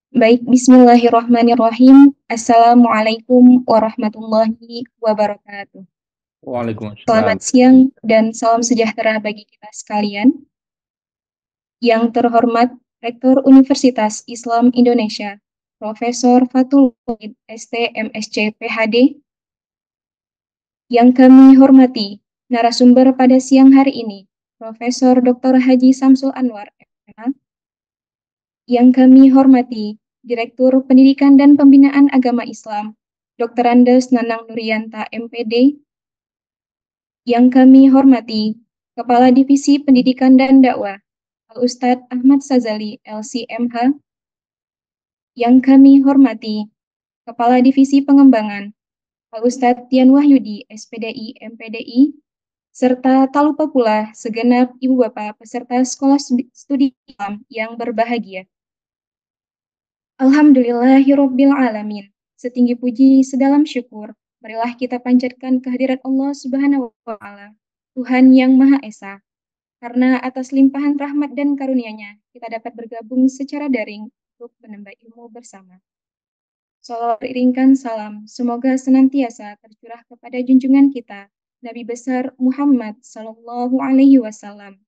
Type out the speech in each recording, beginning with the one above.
Baik, bismillahirrahmanirrahim. Assalamualaikum warahmatullahi wabarakatuh. Selamat Waalaikumsalam. siang dan salam sejahtera bagi kita sekalian. Yang terhormat Rektor Universitas Islam Indonesia, Profesor Fatul Wahid, ST, MSc, PhD. Yang kami hormati narasumber pada siang hari ini, Profesor Dr. Haji Samsul Anwar, MA. Yang kami hormati Direktur Pendidikan dan Pembinaan Agama Islam, Dr. Andes Nanang Nurianta, MPD. Yang kami hormati Kepala Divisi Pendidikan dan Dakwah, Al-Ustadz Ahmad Sazali, LCMH. Yang kami hormati Kepala Divisi Pengembangan, Al-Ustadz Tian Wahyudi, SPDI, MPDI, serta tak lupa pula segenap Ibu Bapak peserta Sekolah Studi Islam yang berbahagia. Alhamdulillahirabbil alamin. Setinggi puji, sedalam syukur, marilah kita panjatkan kehadirat Allah Subhanahu wa taala, Tuhan yang Maha Esa. Karena atas limpahan rahmat dan karunia-Nya, kita dapat bergabung secara daring untuk menambah ilmu bersama. Salawat iringkan salam, semoga senantiasa tercurah kepada junjungan kita, Nabi besar Muhammad Sallallahu Alaihi Wasallam,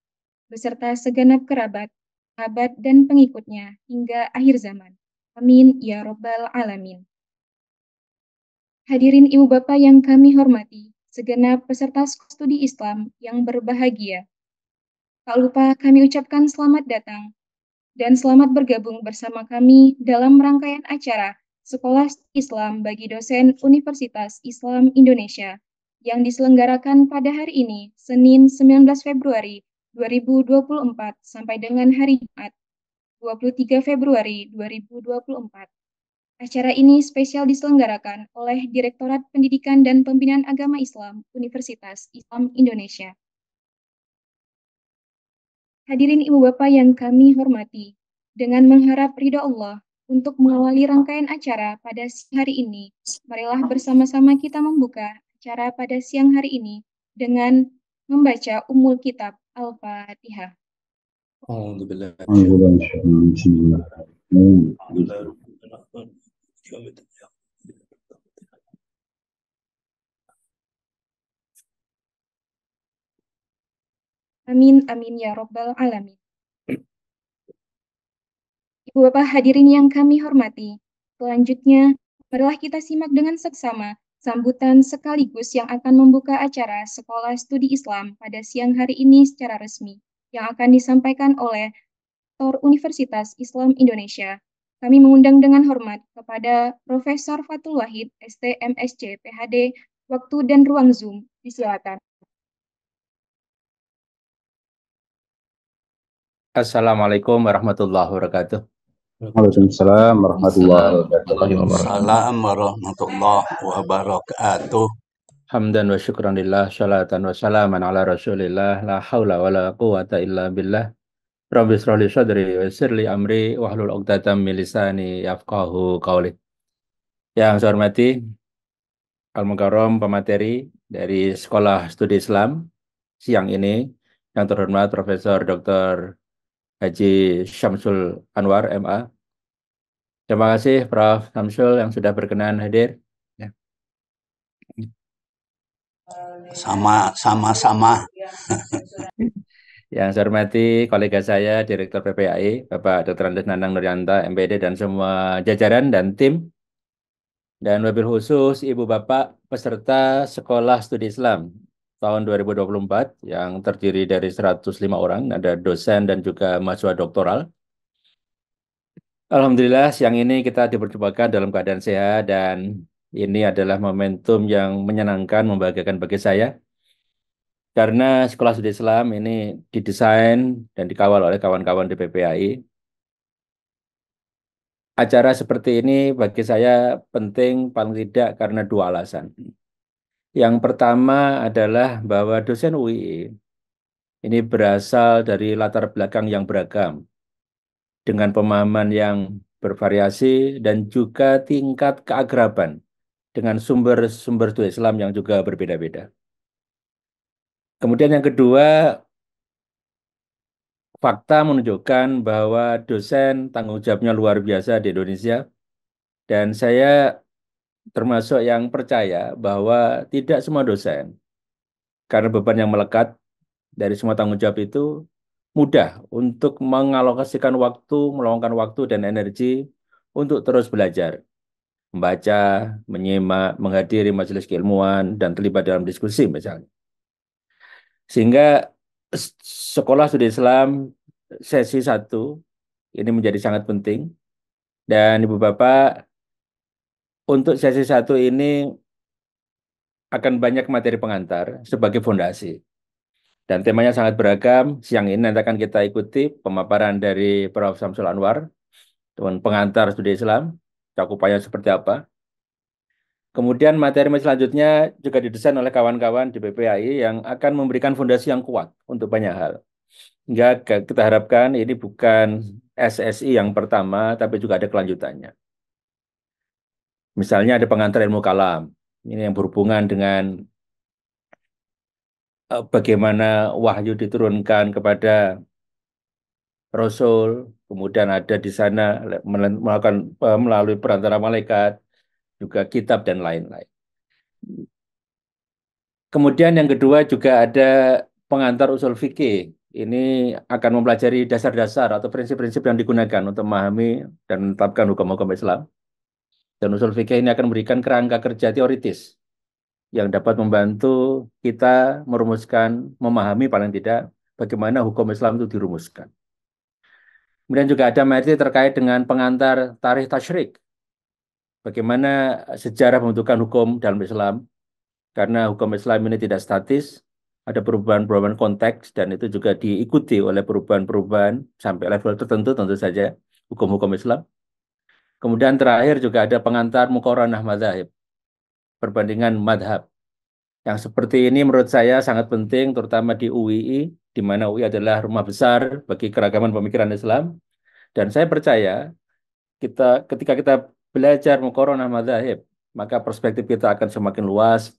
beserta segenap kerabat, sahabat, dan pengikutnya hingga akhir zaman. Amin ya Robbal Alamin. Hadirin Ibu Bapak yang kami hormati, segenap peserta studi Islam yang berbahagia. Tak lupa kami ucapkan selamat datang dan selamat bergabung bersama kami dalam rangkaian acara Sekolah Islam bagi dosen Universitas Islam Indonesia yang diselenggarakan pada hari ini, Senin 19 Februari 2024 sampai dengan hari Jumat 23 Februari 2024. Acara ini spesial diselenggarakan oleh Direktorat Pendidikan dan Pembinaan Agama Islam Universitas Islam Indonesia. Hadirin Ibu Bapak yang kami hormati, dengan mengharap ridha Allah untuk mengawali rangkaian acara pada siang hari ini, marilah bersama-sama kita membuka acara pada siang hari ini dengan membaca Ummul Kitab Al-Fatihah. أعوذ بالله من أعوذ الشيطان بالله من الشيطان الرجيم. بسم الله الرحمن الرحيم. Amin, amin ya Robbal Alamin. Ibu Bapak hadirin yang kami hormati, selanjutnya marilah kita simak dengan seksama sambutan sekaligus yang akan membuka acara Sekolah Studi Islam pada siang hari ini secara resmi, yang akan disampaikan oleh Rektor Universitas Islam Indonesia. Kami mengundang dengan hormat kepada Profesor Fatul Wahid, ST, MSc, PhD, waktu dan ruang Zoom. Disilakan. Assalamualaikum warahmatullahi wabarakatuh. Waalaikumsalam warahmatullahi wabarakatuh. Waalaikumsalam warahmatullahi wabarakatuh. Hamdan wa syukran lillah, syalatan wa salaman ala rasulillah, la hawla wa la quwata illa billah. Rabbi israh li sadri wa yassir li amri wahlul 'uqdatam min lisani yafqahu qawli. Yang saya hormati Al-Mukarram pemateri dari Sekolah Studi Islam siang ini, yang terhormat Profesor Dr. Haji Syamsul Anwar, MA. Terima kasih Prof. Syamsul yang sudah berkenan hadir. Ya. Sama-sama. Yang saya hormati kolega saya, Direktur PPAI, Bapak Dr. Andes Nanang Nurianta, MPD, dan semua jajaran dan tim. Dan wabil khusus Ibu Bapak peserta Sekolah Studi Islam tahun 2024 yang terdiri dari 105 orang, ada dosen dan juga mahasiswa doktoral. Alhamdulillah siang ini kita diperjumpakan dalam keadaan sehat dan ini adalah momentum yang menyenangkan, membahagiakan bagi saya. Karena Sekolah Studi Islam ini didesain dan dikawal oleh kawan-kawan di PPAI. Acara seperti ini bagi saya penting paling tidak karena dua alasan. Yang pertama adalah bahwa dosen UI ini berasal dari latar belakang yang beragam, dengan pemahaman yang bervariasi dan juga tingkat keakraban dengan sumber-sumber Islam yang juga berbeda-beda. Kemudian yang kedua, fakta menunjukkan bahwa dosen tanggung jawabnya luar biasa di Indonesia. Dan saya termasuk yang percaya bahwa tidak semua dosen, karena beban yang melekat dari semua tanggung jawab itu, mudah untuk mengalokasikan waktu, meluangkan waktu dan energi untuk terus belajar, membaca, menyimak, menghadiri majelis keilmuan, dan terlibat dalam diskusi misalnya. Sehingga sekolah studi Islam sesi 1 ini menjadi sangat penting. Dan Ibu Bapak, untuk sesi 1 ini akan banyak materi pengantar sebagai fondasi. Dan temanya sangat beragam. Siang ini nanti akan kita ikuti pemaparan dari Prof. Samsul Anwar, pengantar studi Islam, cakupannya seperti apa. Kemudian materi selanjutnya juga didesain oleh kawan-kawan di BPAI yang akan memberikan fondasi yang kuat untuk banyak hal. Hingga kita harapkan ini bukan SSI yang pertama, tapi juga ada kelanjutannya. Misalnya ada pengantar ilmu kalam, ini yang berhubungan dengan bagaimana wahyu diturunkan kepada Rasul, kemudian ada di sana melakukan melalui perantara malaikat, juga kitab dan lain-lain. Kemudian yang kedua juga ada pengantar usul fikih. Ini akan mempelajari dasar-dasar atau prinsip-prinsip yang digunakan untuk memahami dan menetapkan hukum-hukum Islam. Dan usul fikih ini akan memberikan kerangka kerja teoritis yang dapat membantu kita merumuskan, memahami paling tidak bagaimana hukum Islam itu dirumuskan. Kemudian juga ada materi terkait dengan pengantar tarikh tasyrik. Bagaimana sejarah pembentukan hukum dalam Islam. Karena hukum Islam ini tidak statis, ada perubahan-perubahan konteks, dan itu juga diikuti oleh perubahan-perubahan sampai level tertentu tentu saja hukum-hukum Islam. Kemudian terakhir juga ada pengantar muqaranah madzhab, perbandingan madhab. Yang seperti ini menurut saya sangat penting, terutama di UII, di mana UI adalah rumah besar bagi keragaman pemikiran Islam. Dan saya percaya ketika kita belajar muqaranah madzhab, maka perspektif kita akan semakin luas,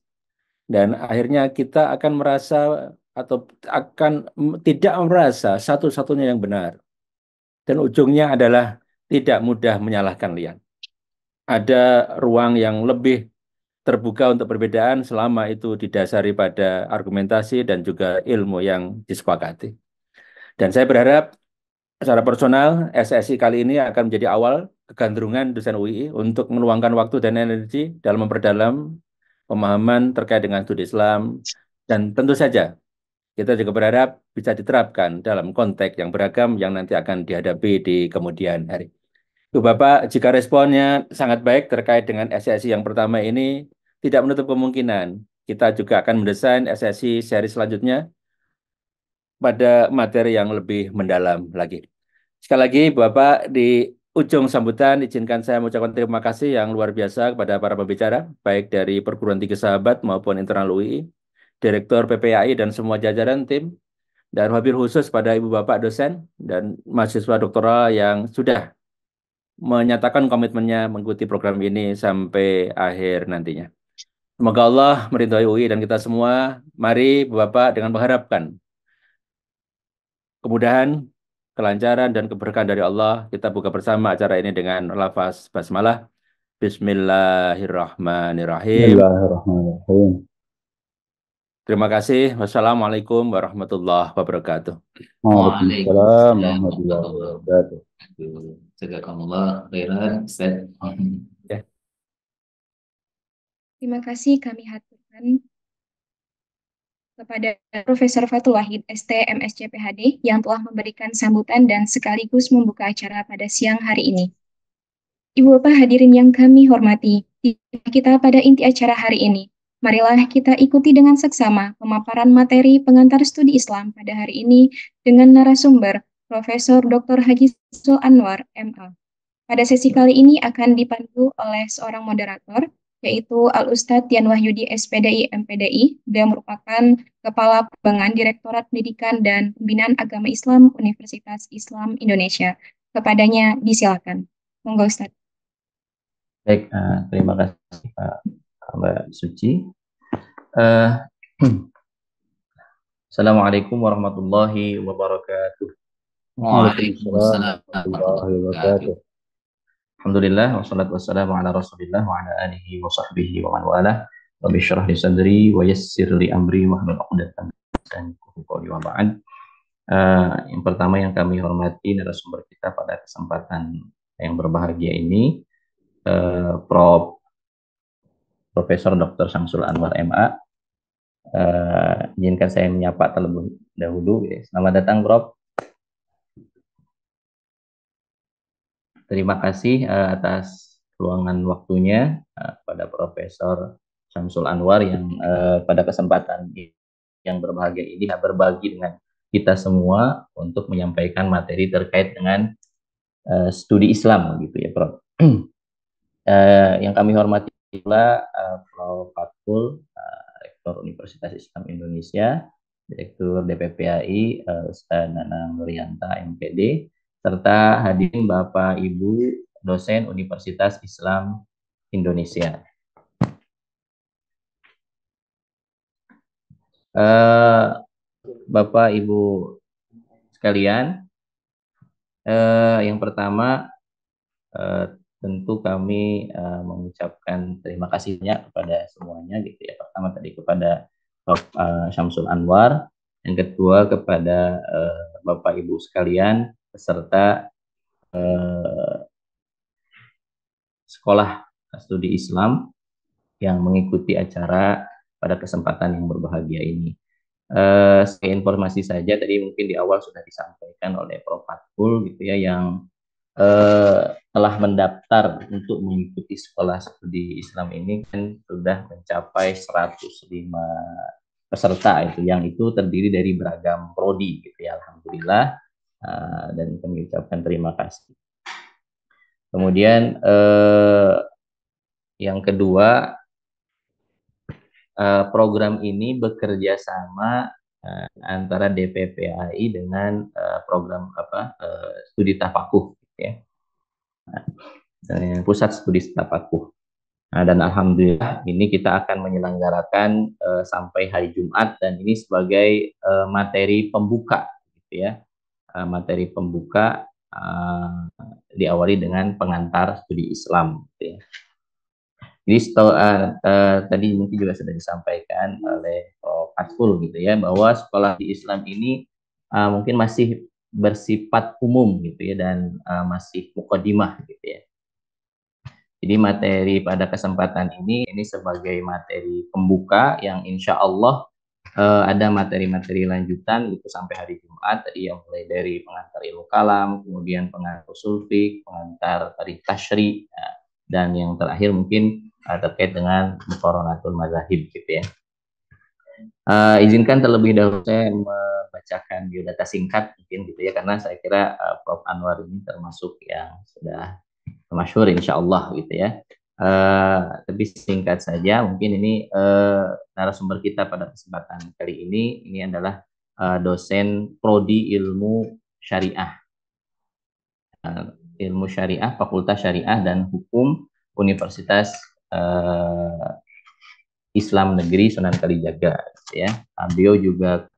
dan akhirnya kita akan merasa atau akan tidak merasa satu-satunya yang benar. Dan ujungnya adalah tidak mudah menyalahkan lian. Ada ruang yang lebih terbuka untuk perbedaan selama itu didasari pada argumentasi dan juga ilmu yang disepakati. Dan saya berharap secara personal, SSI kali ini akan menjadi awal kegandrungan dosen UI untuk meluangkan waktu dan energi dalam memperdalam pemahaman terkait dengan studi Islam. Dan tentu saja, kita juga berharap bisa diterapkan dalam konteks yang beragam yang nanti akan dihadapi di kemudian hari. Ibu Bapak, jika responnya sangat baik terkait dengan SSI yang pertama ini, tidak menutup kemungkinan kita juga akan mendesain SSI seri selanjutnya pada materi yang lebih mendalam lagi. Sekali lagi, Bapak, di ujung sambutan, izinkan saya mengucapkan terima kasih yang luar biasa kepada para pembicara, baik dari Perguruan Tinggi Sahabat maupun internal UI, Direktur PPAI, dan semua jajaran tim, dan wabil khusus pada Ibu Bapak dosen dan mahasiswa doktoral yang sudah menyatakan komitmennya mengikuti program ini sampai akhir nantinya. Semoga Allah meridhai UI dan kita semua. Mari Bapak dengan mengharapkan kemudahan, kelancaran, dan keberkahan dari Allah, kita buka bersama acara ini dengan lafaz basmalah. Bismillahirrahmanirrahim. Bismillahirrahmanirrahim. Terima kasih. Wassalamualaikum warahmatullahi wabarakatuh. Waalaikumsalam warahmatullahi wabarakatuh. Jazakumullah khairan, Ustaz. Terima kasih kami haturkan kepada Profesor Fathul Wahid, ST, MSc, PhD, yang telah memberikan sambutan dan sekaligus membuka acara pada siang hari ini. Ibu Bapak hadirin yang kami hormati, kita pada inti acara hari ini. Marilah kita ikuti dengan seksama pemaparan materi pengantar studi Islam pada hari ini dengan narasumber Profesor Dr. Haji Samsul Anwar, MA. Pada sesi kali ini akan dipandu oleh seorang moderator, yaitu Al-Ustadz Dian Wahyudi, SPDI, MPDI, dan merupakan Kepala Pengembangan Direktorat Pendidikan dan Pembinaan Agama Islam Universitas Islam Indonesia. Kepadanya disilakan. Monggo Ustadz. Baik, terima kasih Mbak Suci. Assalamualaikum warahmatullahi wabarakatuh. Waalaikumsalam Waalaikumsalam warahmatullahi warahmatullahi wabarakatuh. wabarakatuh. Alhamdulillah wassalatu wassalamu ala Rasulillah wa ala alihi wa sahbihi wa man walah. Rabbi shrah li sadri wa yassir li amri wahlul 'uqdatam min lisani yafqahu qawli wa ba'd. Yang pertama yang kami hormati narasumber kita pada kesempatan yang berbahagia ini, Profesor Dr. Syamsul Anwar MA. Izinkan saya menyapa terlebih dahulu. Selamat datang, Prof. Terima kasih atas luangan waktunya pada Profesor Syamsul Anwar yang pada kesempatan yang berbahagia ini berbagi dengan kita semua untuk menyampaikan materi terkait dengan studi Islam, gitu ya, Prof. Yang kami hormati pula Prof. Fatkul, Rektor Universitas Islam Indonesia, Direktur DPPAI Ustaz Nanang Nurianta MPD, serta hadirin Bapak Ibu dosen Universitas Islam Indonesia. Bapak Ibu sekalian, yang pertama tentu kami mengucapkan terima kasihnya kepada semuanya, gitu ya. Pertama tadi kepada Prof. Syamsul Anwar, yang kedua kepada Bapak Ibu sekalian peserta sekolah studi Islam yang mengikuti acara pada kesempatan yang berbahagia ini. Sebagai informasi saja, tadi mungkin di awal sudah disampaikan oleh Prof. Fatkul, gitu ya, yang telah mendaftar untuk mengikuti sekolah studi Islam ini kan sudah mencapai 105 peserta, yang itu terdiri dari beragam prodi, gitu ya. Alhamdulillah, dan kami ucapkan terima kasih. Kemudian yang kedua, program ini bekerja sama antara DPPAI dengan program studi tafakuh, gitu ya. Pusat Studi Tafakuh. Dan alhamdulillah ini kita akan menyelenggarakan sampai hari Jumat, dan ini sebagai materi pembuka, gitu ya. Materi pembuka diawali dengan pengantar studi Islam, gitu ya. Jadi tadi mungkin juga sudah disampaikan oleh Prof. Fatkul, gitu ya, bahwa sekolah di Islam ini mungkin masih bersifat umum, gitu ya, dan masih mukadimah, gitu ya. Jadi materi pada kesempatan ini sebagai materi pembuka yang insya Allah ada materi-materi lanjutan gitu sampai hari Jumat, tadi yang mulai dari pengantar ilmu kalam, kemudian pengantar usul fiqh, pengantar tarikh tasyri, dan yang terakhir mungkin terkait dengan muqaranatul mazahib, gitu ya. Izinkan terlebih dahulu saya membacakan biodata singkat mungkin, gitu ya, karena saya kira Prof. Anwar ini termasuk yang sudah masyhur insya Allah, gitu ya. Tapi singkat saja, mungkin ini narasumber kita pada kesempatan kali ini adalah dosen prodi ilmu syariah, Fakultas Syariah dan Hukum Universitas Islam Negeri Sunan Kalijaga, gitu ya. Beliau juga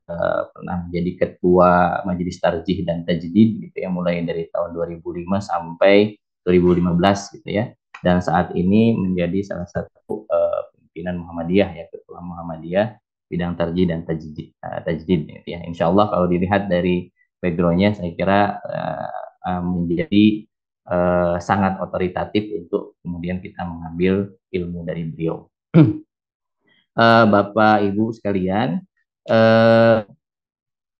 pernah menjadi ketua Majelis Tarjih dan Tajdid, gitu ya, mulai dari tahun 2005 sampai 2015, gitu ya. Dan saat ini menjadi salah satu pimpinan Muhammadiyah, ya, ketua Muhammadiyah bidang tarjih dan tajdid, gitu ya. Insya Allah kalau dilihat dari backgroundnya, saya kira menjadi sangat otoritatif untuk kemudian kita mengambil ilmu dari beliau. Bapak Ibu sekalian,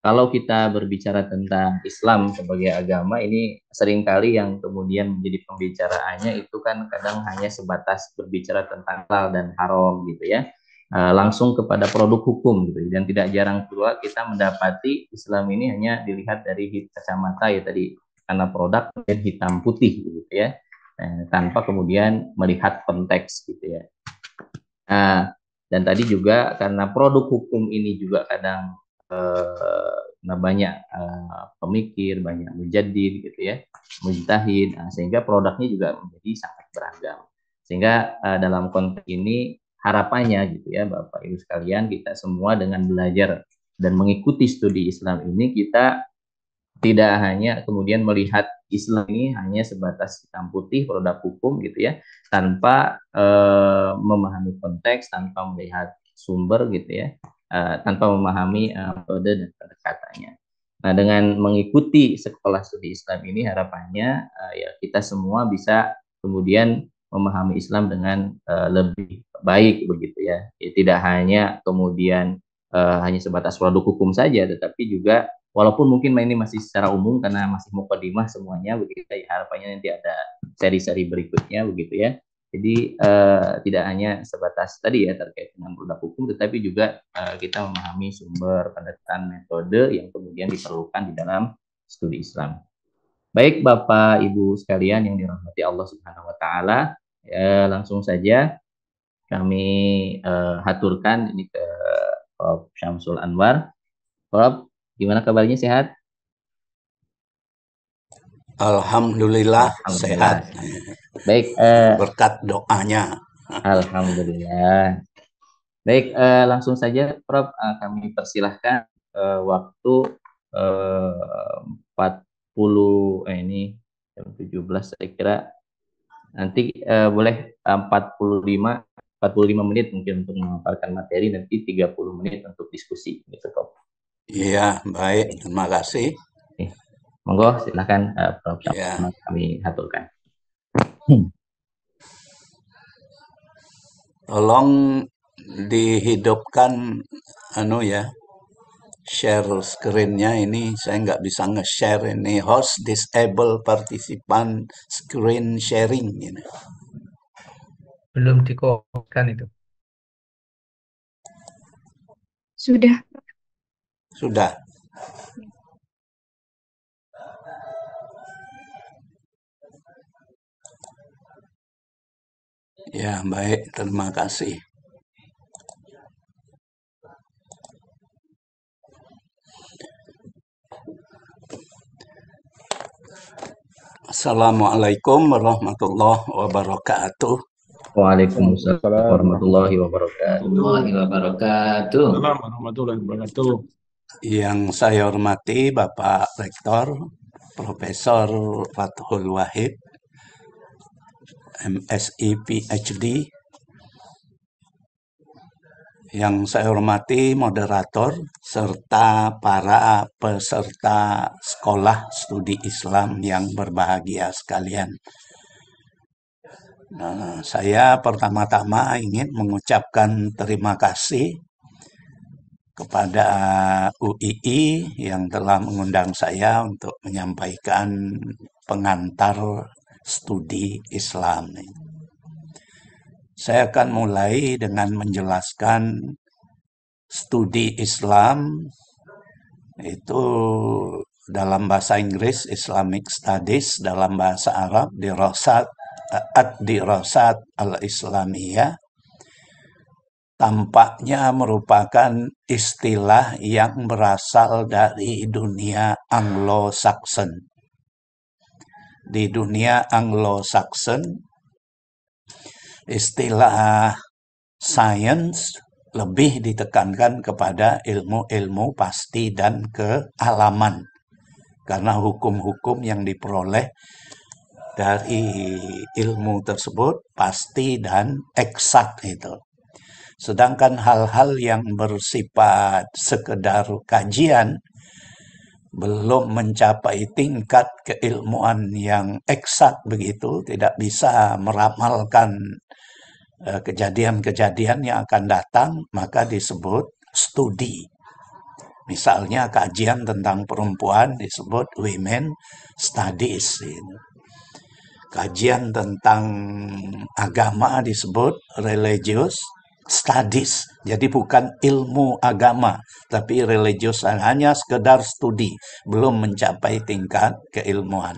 kalau kita berbicara tentang Islam sebagai agama, ini seringkali yang kemudian menjadi pembicaraannya itu kan kadang hanya sebatas berbicara tentang halal dan haram, gitu ya, langsung kepada produk hukum, gitu. Dan tidak jarang pula kita mendapati Islam ini hanya dilihat dari kacamata, ya tadi, karena produk dan hitam putih, gitu ya, tanpa kemudian melihat konteks, gitu ya. Dan tadi juga karena produk hukum ini juga kadang banyak pemikir, banyak mujaddid, gitu ya, mujtahid, sehingga produknya juga menjadi sangat beragam. Sehingga dalam konteks ini harapannya, gitu ya, Bapak Ibu sekalian, kita semua dengan belajar dan mengikuti studi Islam ini, kita tidak hanya kemudian melihat Islam ini hanya sebatas hitam putih produk hukum gitu ya, tanpa memahami konteks, tanpa melihat sumber gitu ya, tanpa memahami metode dan pendekatannya. Nah, dengan mengikuti sekolah studi Islam ini harapannya ya kita semua bisa kemudian memahami Islam dengan lebih baik begitu ya. Ya, tidak hanya kemudian hanya sebatas produk hukum saja, tetapi juga walaupun mungkin ini masih secara umum karena masih mukadimah semuanya begitu ya, harapannya nanti ada seri-seri berikutnya begitu ya. Jadi tidak hanya sebatas tadi ya terkait dengan produk hukum, tetapi juga kita memahami sumber, pendekatan, metode yang kemudian diperlukan di dalam studi Islam. Baik Bapak Ibu sekalian yang dirahmati Allah Subhanahu wa taala, ya, langsung saja kami haturkan ini ke Prof. Syamsul Anwar. Prof, gimana kabarnya, sehat? Alhamdulillah Alhamdulillah. sehat. Baik, Berkat doanya. alhamdulillah. Baik, langsung saja Prof, kami persilahkan waktu 40 ini jam 17 saya kira nanti boleh 45 menit mungkin untuk memaparkan materi, nanti 30 menit untuk diskusi gitu Prof. Iya, baik. Terima kasih. Monggo silakan Prof. Ya. Kami haturkan. Tolong dihidupkan share screen-nya ini. Saya nggak bisa nge-share ini. Host disable participant screen sharing ini. Belum dikoneksikan itu. Sudah. Sudah. Ya, baik. Terima kasih. Assalamualaikum warahmatullahi wabarakatuh. Waalaikumsalam warahmatullahi wabarakatuh. Assalamualaikum warahmatullahi wabarakatuh. Yang saya hormati Bapak Rektor Profesor Fathul Wahid, MSI PhD. Yang saya hormati moderator serta para peserta sekolah studi Islam yang berbahagia sekalian. Nah, saya pertama-tama ingin mengucapkan terima kasih kepada UII yang telah mengundang saya untuk menyampaikan pengantar studi Islam. Saya akan mulai dengan menjelaskan studi Islam itu dalam bahasa Inggris Islamic Studies, dalam bahasa Arab dirasat al-Islamiyah, tampaknya merupakan istilah yang berasal dari dunia Anglo-Saxon. Di dunia Anglo-Saxon, istilah science lebih ditekankan kepada ilmu-ilmu pasti dan kealaman, karena hukum-hukum yang diperoleh dari ilmu tersebut pasti dan eksak itu. Sedangkan hal-hal yang bersifat sekedar kajian belum mencapai tingkat keilmuan yang eksak begitu, tidak bisa meramalkan kejadian-kejadian yang akan datang, maka disebut studi. Misalnya kajian tentang perempuan disebut women studies. Kajian tentang agama disebut religious studies. Jadi bukan ilmu agama, tapi religious hanya sekedar studi, belum mencapai tingkat keilmuan.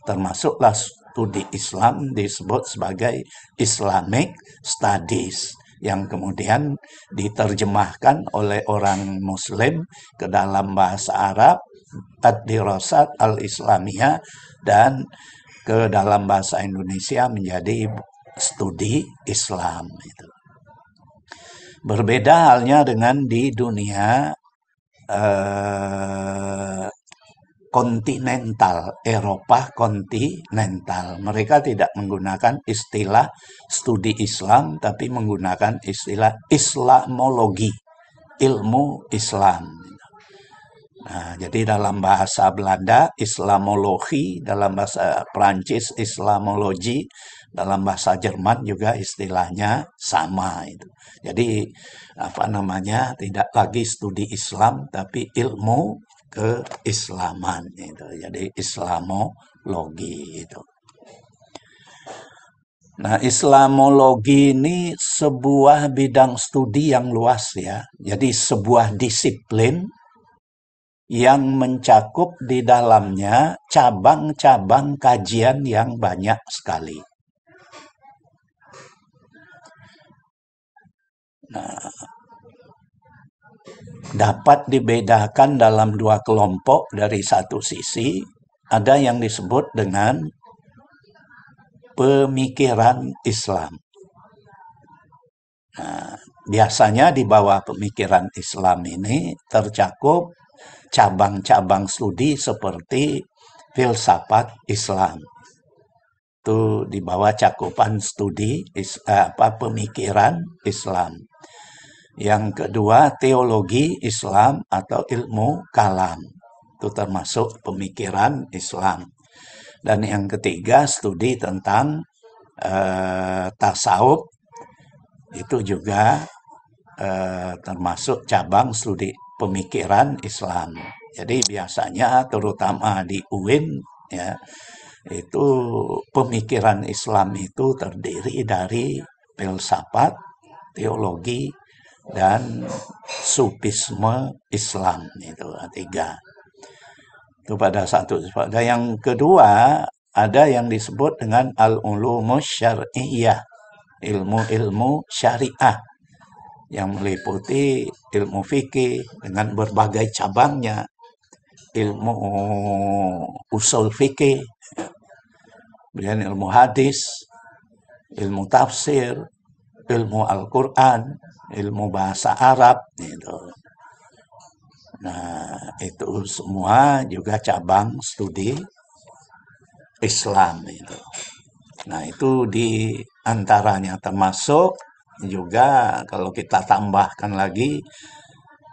Termasuklah studi Islam disebut sebagai Islamic Studies, yang kemudian diterjemahkan oleh orang Muslim ke dalam bahasa Arab, Ad-Dirasat al-Islamiyah, dan ke dalam bahasa Indonesia menjadi studi Islam. Berbeda halnya dengan di dunia kontinental, Eropa kontinental. Mereka tidak menggunakan istilah studi Islam, tapi menggunakan istilah Islamologi, ilmu Islam. Nah, jadi dalam bahasa Belanda Islamologi, dalam bahasa Prancis Islamologi, dalam bahasa Jerman juga istilahnya sama itu. Jadi tidak lagi studi Islam tapi ilmu keislaman itu. Jadi Islamologi itu. Nah, Islamologi ini sebuah bidang studi yang luas ya. Jadi sebuah disiplin yang mencakup di dalamnya cabang-cabang kajian yang banyak sekali. Nah, dapat dibedakan dalam dua kelompok. Dari satu sisi, ada yang disebut dengan pemikiran Islam. Nah, biasanya di bawah pemikiran Islam ini tercakup cabang-cabang studi seperti filsafat Islam. Itu di bawah cakupan studi pemikiran Islam. Yang kedua, teologi Islam atau ilmu kalam. Itu termasuk pemikiran Islam. Dan yang ketiga, studi tentang tasawuf. Itu juga termasuk cabang studi pemikiran Islam. Jadi biasanya terutama di UIN ya, itu pemikiran Islam itu terdiri dari filsafat, teologi, dan sufisme Islam. Itu tiga. Itu pada satu. Pada yang kedua, ada yang disebut dengan al-ulumus syar'iyyah, ilmu-ilmu syariah, yang meliputi ilmu fikih dengan berbagai cabangnya, ilmu usul fikih, kemudian ilmu hadis, ilmu tafsir, ilmu Al-Quran, ilmu bahasa Arab, gitu. Nah, itu semua juga cabang studi Islam itu. Nah, itu di antaranya, termasuk juga kalau kita tambahkan lagi,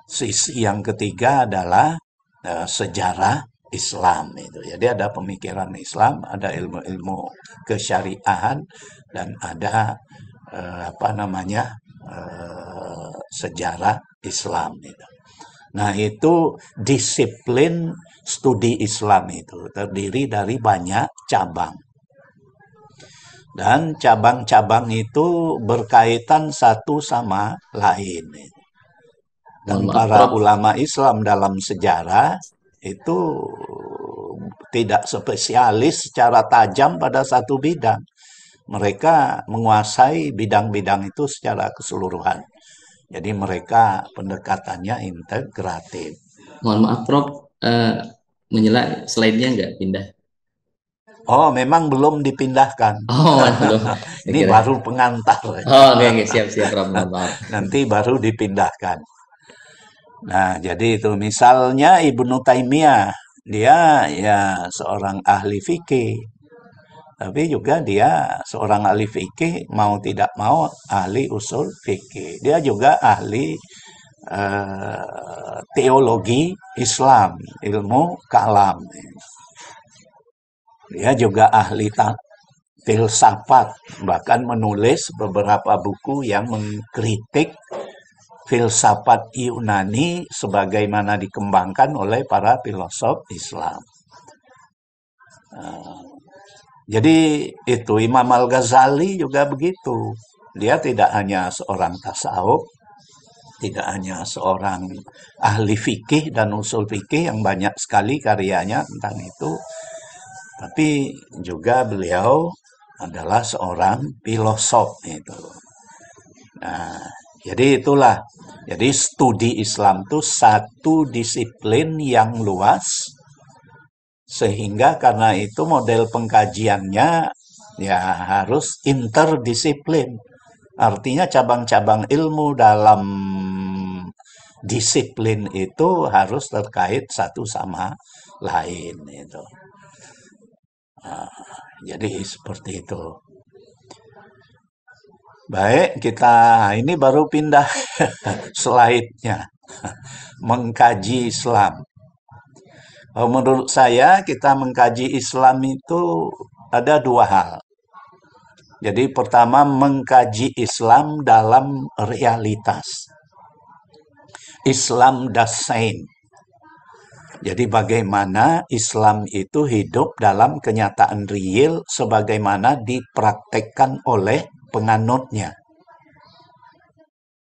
sisi yang ketiga adalah sejarah Islam itu. Jadi ada pemikiran Islam, ada ilmu-ilmu kesyariahan, dan ada sejarah Islam itu. Nah, itu disiplin studi Islam itu terdiri dari banyak cabang. Dan cabang-cabang itu berkaitan satu sama lain. Dan para ulama Islam dalam sejarah itu tidak spesialis secara tajam pada satu bidang. Mereka menguasai bidang-bidang itu secara keseluruhan. Jadi mereka pendekatannya integratif. Mohon maaf, Prof. Menyela slide-nya nggak pindah? Oh, memang belum dipindahkan. Oh, belum. Ini baru pengantar. Oh, oke, siap-siap, Prof. Mohon maaf. Nanti baru dipindahkan. Nah, jadi itu misalnya Ibnu Taimiyah, dia ya seorang ahli fikih. Tapi juga dia seorang ahli fikih, mau tidak mau ahli usul fikih. Dia juga ahli teologi Islam, ilmu kalam. Dia juga ahli filsafat, bahkan menulis beberapa buku yang mengkritik filsafat Yunani sebagaimana dikembangkan oleh para filosof Islam. Jadi itu Imam Al-Ghazali juga begitu. Dia tidak hanya seorang tasawuf, tidak hanya seorang ahli fikih dan usul fikih yang banyak sekali karyanya tentang itu, tapi juga beliau adalah seorang filosof itu. Nah, jadi itulah. Jadi studi Islam itu satu disiplin yang luas, sehingga karena itu model pengkajiannya ya harus interdisiplin. Artinya cabang-cabang ilmu dalam disiplin itu harus terkait satu sama lain itu. Jadi seperti itu. Baik, kita ini baru pindah slide-nya. Mengkaji Islam. Menurut saya kita mengkaji Islam itu ada dua hal. Jadi pertama mengkaji Islam dalam realitas. Islam dasain. Jadi bagaimana Islam itu hidup dalam kenyataan real sebagaimana dipraktekkan oleh penganutnya.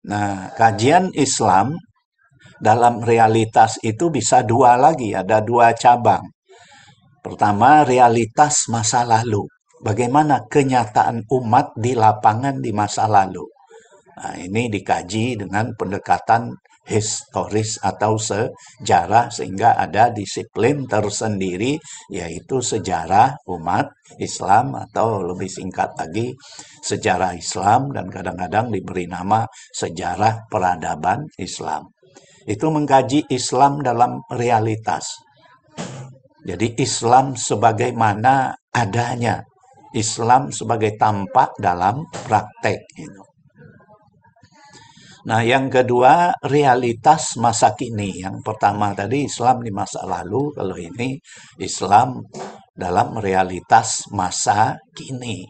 Nah, kajian Islam dalam realitas itu bisa dua lagi, ada dua cabang. Pertama, realitas masa lalu. Bagaimana kenyataan umat di lapangan di masa lalu. Nah, ini dikaji dengan pendekatan historis atau sejarah sehingga ada disiplin tersendiri yaitu sejarah umat Islam atau lebih singkat lagi sejarah Islam dan kadang-kadang diberi nama sejarah peradaban Islam. Itu mengkaji Islam dalam realitas. Jadi Islam sebagaimana adanya. Islam sebagai tampak dalam praktek. Nah, yang kedua, realitas masa kini. Yang pertama tadi Islam di masa lalu, kalau ini Islam dalam realitas masa kini.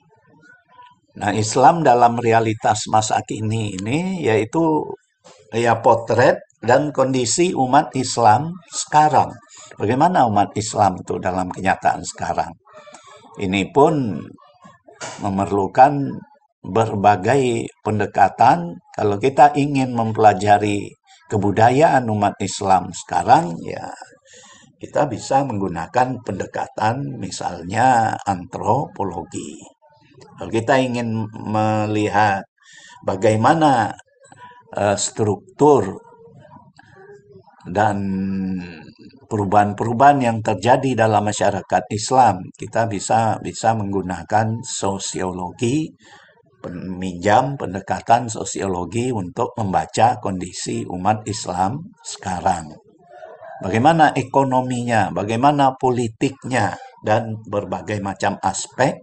Nah, Islam dalam realitas masa kini ini yaitu ya potret dan kondisi umat Islam sekarang. Bagaimana umat Islam itu dalam kenyataan sekarang? Ini pun memerlukan berbagai pendekatan. Kalau kita ingin mempelajari kebudayaan umat Islam sekarang, ya kita bisa menggunakan pendekatan misalnya antropologi. Kalau kita ingin melihat bagaimana struktur dan perubahan-perubahan yang terjadi dalam masyarakat Islam, kita bisa menggunakan sosiologi, meminjam pendekatan sosiologi untuk membaca kondisi umat Islam sekarang. Bagaimana ekonominya, bagaimana politiknya, dan berbagai macam aspek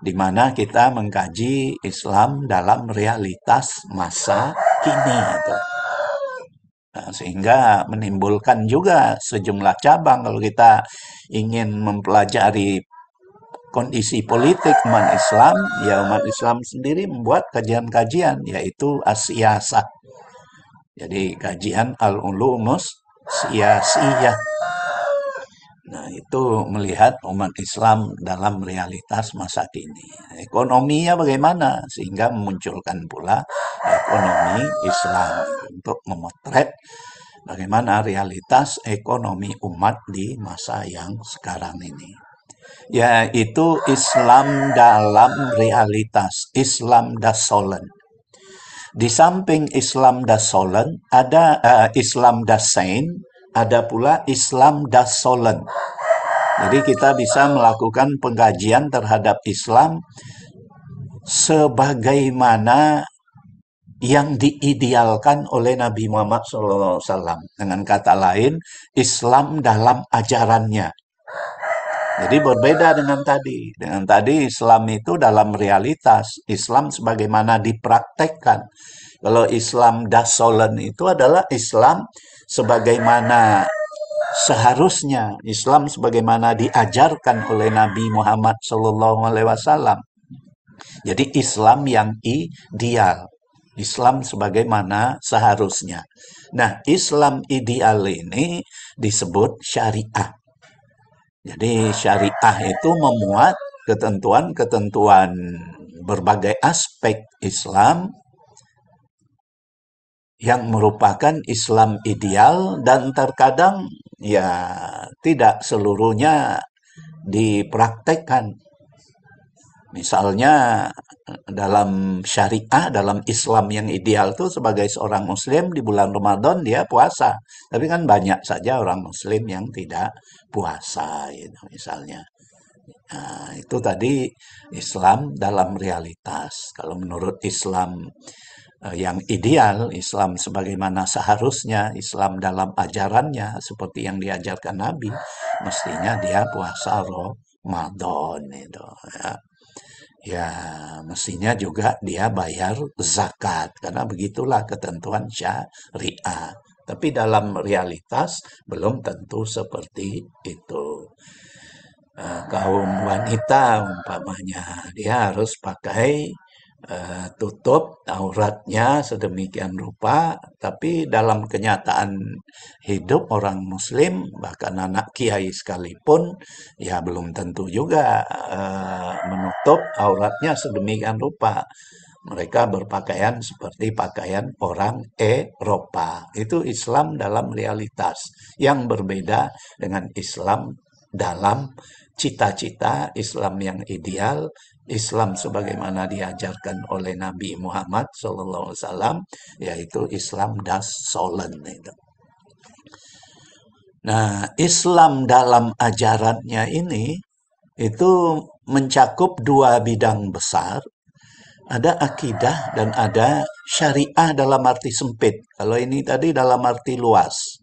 di mana kita mengkaji Islam dalam realitas masa kini. Nah, sehingga menimbulkan juga sejumlah cabang kalau kita ingin mempelajari kondisi politik umat Islam, ya umat Islam sendiri membuat kajian-kajian yaitu as-siyasah. Jadi kajian al-ulumus siyasiyah. Nah, itu melihat umat Islam dalam realitas masa kini. Ekonominya bagaimana? Sehingga memunculkan pula ekonomi Islam untuk memotret bagaimana realitas ekonomi umat di masa yang sekarang ini. Yaitu Islam dalam realitas, Islam dasolen. Di samping Islam dasolen, ada Islam dasain, ada pula Islam dasolen. Jadi kita bisa melakukan pengkajian terhadap Islam sebagaimana yang diidealkan oleh Nabi Muhammad SAW. Dengan kata lain, Islam dalam ajarannya. Jadi berbeda dengan tadi. Dengan tadi Islam itu dalam realitas. Islam sebagaimana dipraktekkan. Kalau Islam dasolen itu adalah Islam sebagaimana seharusnya, Islam sebagaimana diajarkan oleh Nabi Muhammad SAW. Jadi Islam yang ideal, Islam sebagaimana seharusnya. Nah, Islam ideal ini disebut syariah. Jadi syariah itu memuat ketentuan-ketentuan berbagai aspek Islam yang merupakan Islam ideal dan terkadang ya tidak seluruhnya dipraktekkan. Misalnya dalam syariah, dalam Islam yang ideal itu sebagai seorang muslim di bulan Ramadan dia puasa. Tapi kan banyak saja orang muslim yang tidak puasa gitu, misalnya. Nah, itu tadi Islam dalam realitas. Kalau menurut Islam yang ideal, Islam sebagaimana seharusnya, Islam dalam ajarannya seperti yang diajarkan Nabi, mestinya dia puasa Ramadan itu ya. Ya, mestinya juga dia bayar zakat karena begitulah ketentuan syariah. Tapi dalam realitas belum tentu seperti itu. Kaum wanita umpamanya dia harus pakai tutup auratnya sedemikian rupa, tapi dalam kenyataan hidup orang muslim, bahkan anak kiai sekalipun, ya belum tentu juga menutup auratnya sedemikian rupa. Mereka berpakaian seperti pakaian orang Eropa. Itu Islam dalam realitas yang berbeda dengan Islam dalam cita-cita, Islam yang ideal, Islam sebagaimana diajarkan oleh Nabi Muhammad SAW, yaitu Islam das Solen. Nah, Islam dalam ajarannya ini itu mencakup dua bidang besar. Ada akidah dan ada syariah dalam arti sempit. Kalau ini tadi dalam arti luas.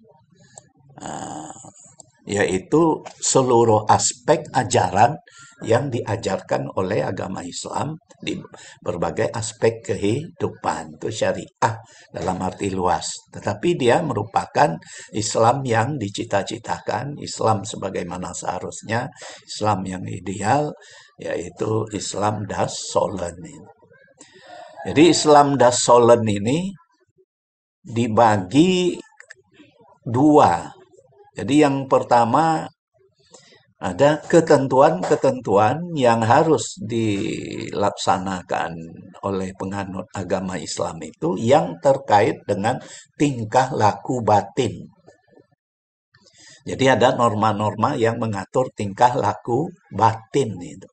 Yaitu seluruh aspek ajaran yang diajarkan oleh agama Islam di berbagai aspek kehidupan. Itu syariah dalam arti luas. Tetapi dia merupakan Islam yang dicita-citakan, Islam sebagaimana seharusnya, Islam yang ideal, yaitu Islam das Solen. Jadi Islam das Solen ini dibagi dua. Jadi yang pertama ada ketentuan-ketentuan yang harus dilaksanakan oleh penganut agama Islam itu yang terkait dengan tingkah laku batin. Jadi ada norma-norma yang mengatur tingkah laku batin itu.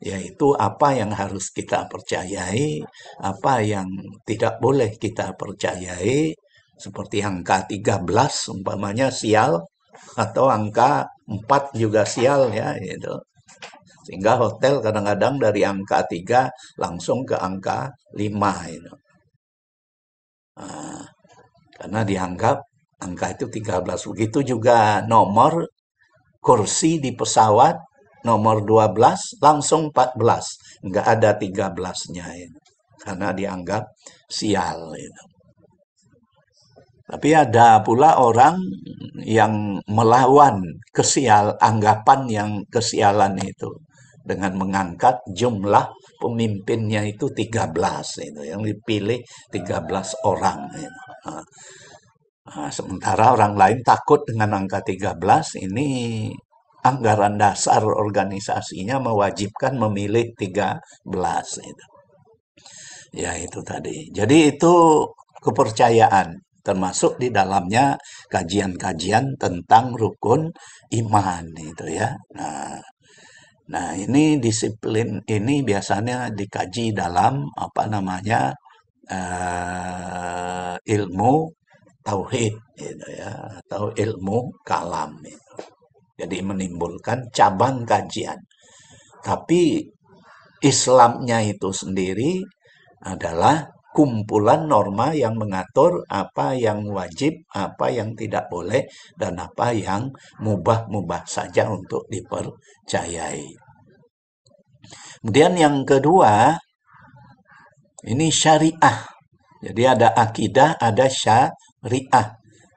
Yaitu apa yang harus kita percayai, apa yang tidak boleh kita percayai, seperti angka 13 umpamanya sial, atau angka 4 juga sial ya gitu. Sehingga hotel kadang-kadang dari angka 3 langsung ke angka 5 itu. Karena dianggap angka itu 13. Begitu juga nomor kursi di pesawat, nomor 12 langsung 14. Enggak ada 13-nya itu. Karena dianggap sial itu. Tapi ada pula orang yang melawan anggapan yang kesialan itu dengan mengangkat jumlah pemimpinnya itu 13 itu, yang dipilih 13 orang itu. Sementara orang lain takut dengan angka 13, ini anggaran dasar organisasinya mewajibkan memilih 13 itu. Ya itu tadi. Jadi itu kepercayaan. Termasuk di dalamnya kajian-kajian tentang rukun iman itu ya. Nah ini disiplin ini biasanya dikaji dalam ilmu tauhid gitu ya, atau ilmu kalam itu. Jadi menimbulkan cabang kajian. Tapi Islamnya itu sendiri adalah kumpulan norma yang mengatur apa yang wajib, apa yang tidak boleh, dan apa yang mubah-mubah saja untuk dipercayai. Kemudian yang kedua, ini syariah. Jadi ada akidah, ada syariah.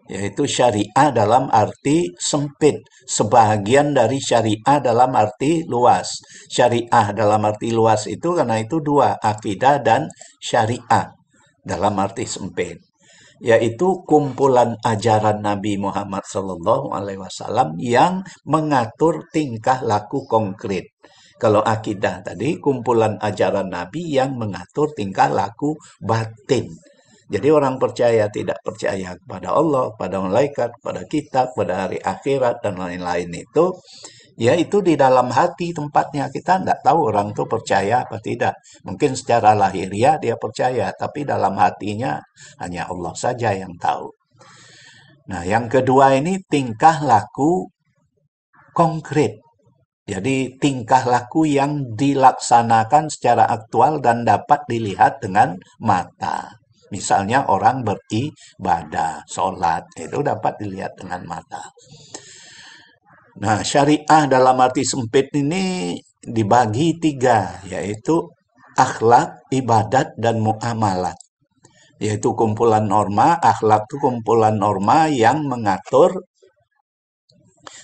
Yaitu syariah dalam arti sempit. Sebahagian dari syariah dalam arti luas. Syariah dalam arti luas itu karena itu dua, akidah dan syariah dalam arti sempit. Yaitu kumpulan ajaran Nabi Muhammad SAW yang mengatur tingkah laku konkret. Kalau akidah tadi, kumpulan ajaran Nabi yang mengatur tingkah laku batin. Jadi orang percaya tidak percaya kepada Allah, pada malaikat, pada kitab, pada hari akhirat, dan lain-lain itu, ya itu di dalam hati tempatnya. Kita tidak tahu orang itu percaya apa tidak. Mungkin secara lahiriah dia percaya, tapi dalam hatinya hanya Allah saja yang tahu. Nah yang kedua ini tingkah laku konkret. Jadi tingkah laku yang dilaksanakan secara aktual dan dapat dilihat dengan mata. Misalnya orang beribadah, sholat, itu dapat dilihat dengan mata. Nah, syariah dalam arti sempit ini dibagi 3, yaitu akhlak, ibadat, dan muamalat. Yaitu kumpulan norma, akhlak itu kumpulan norma yang mengatur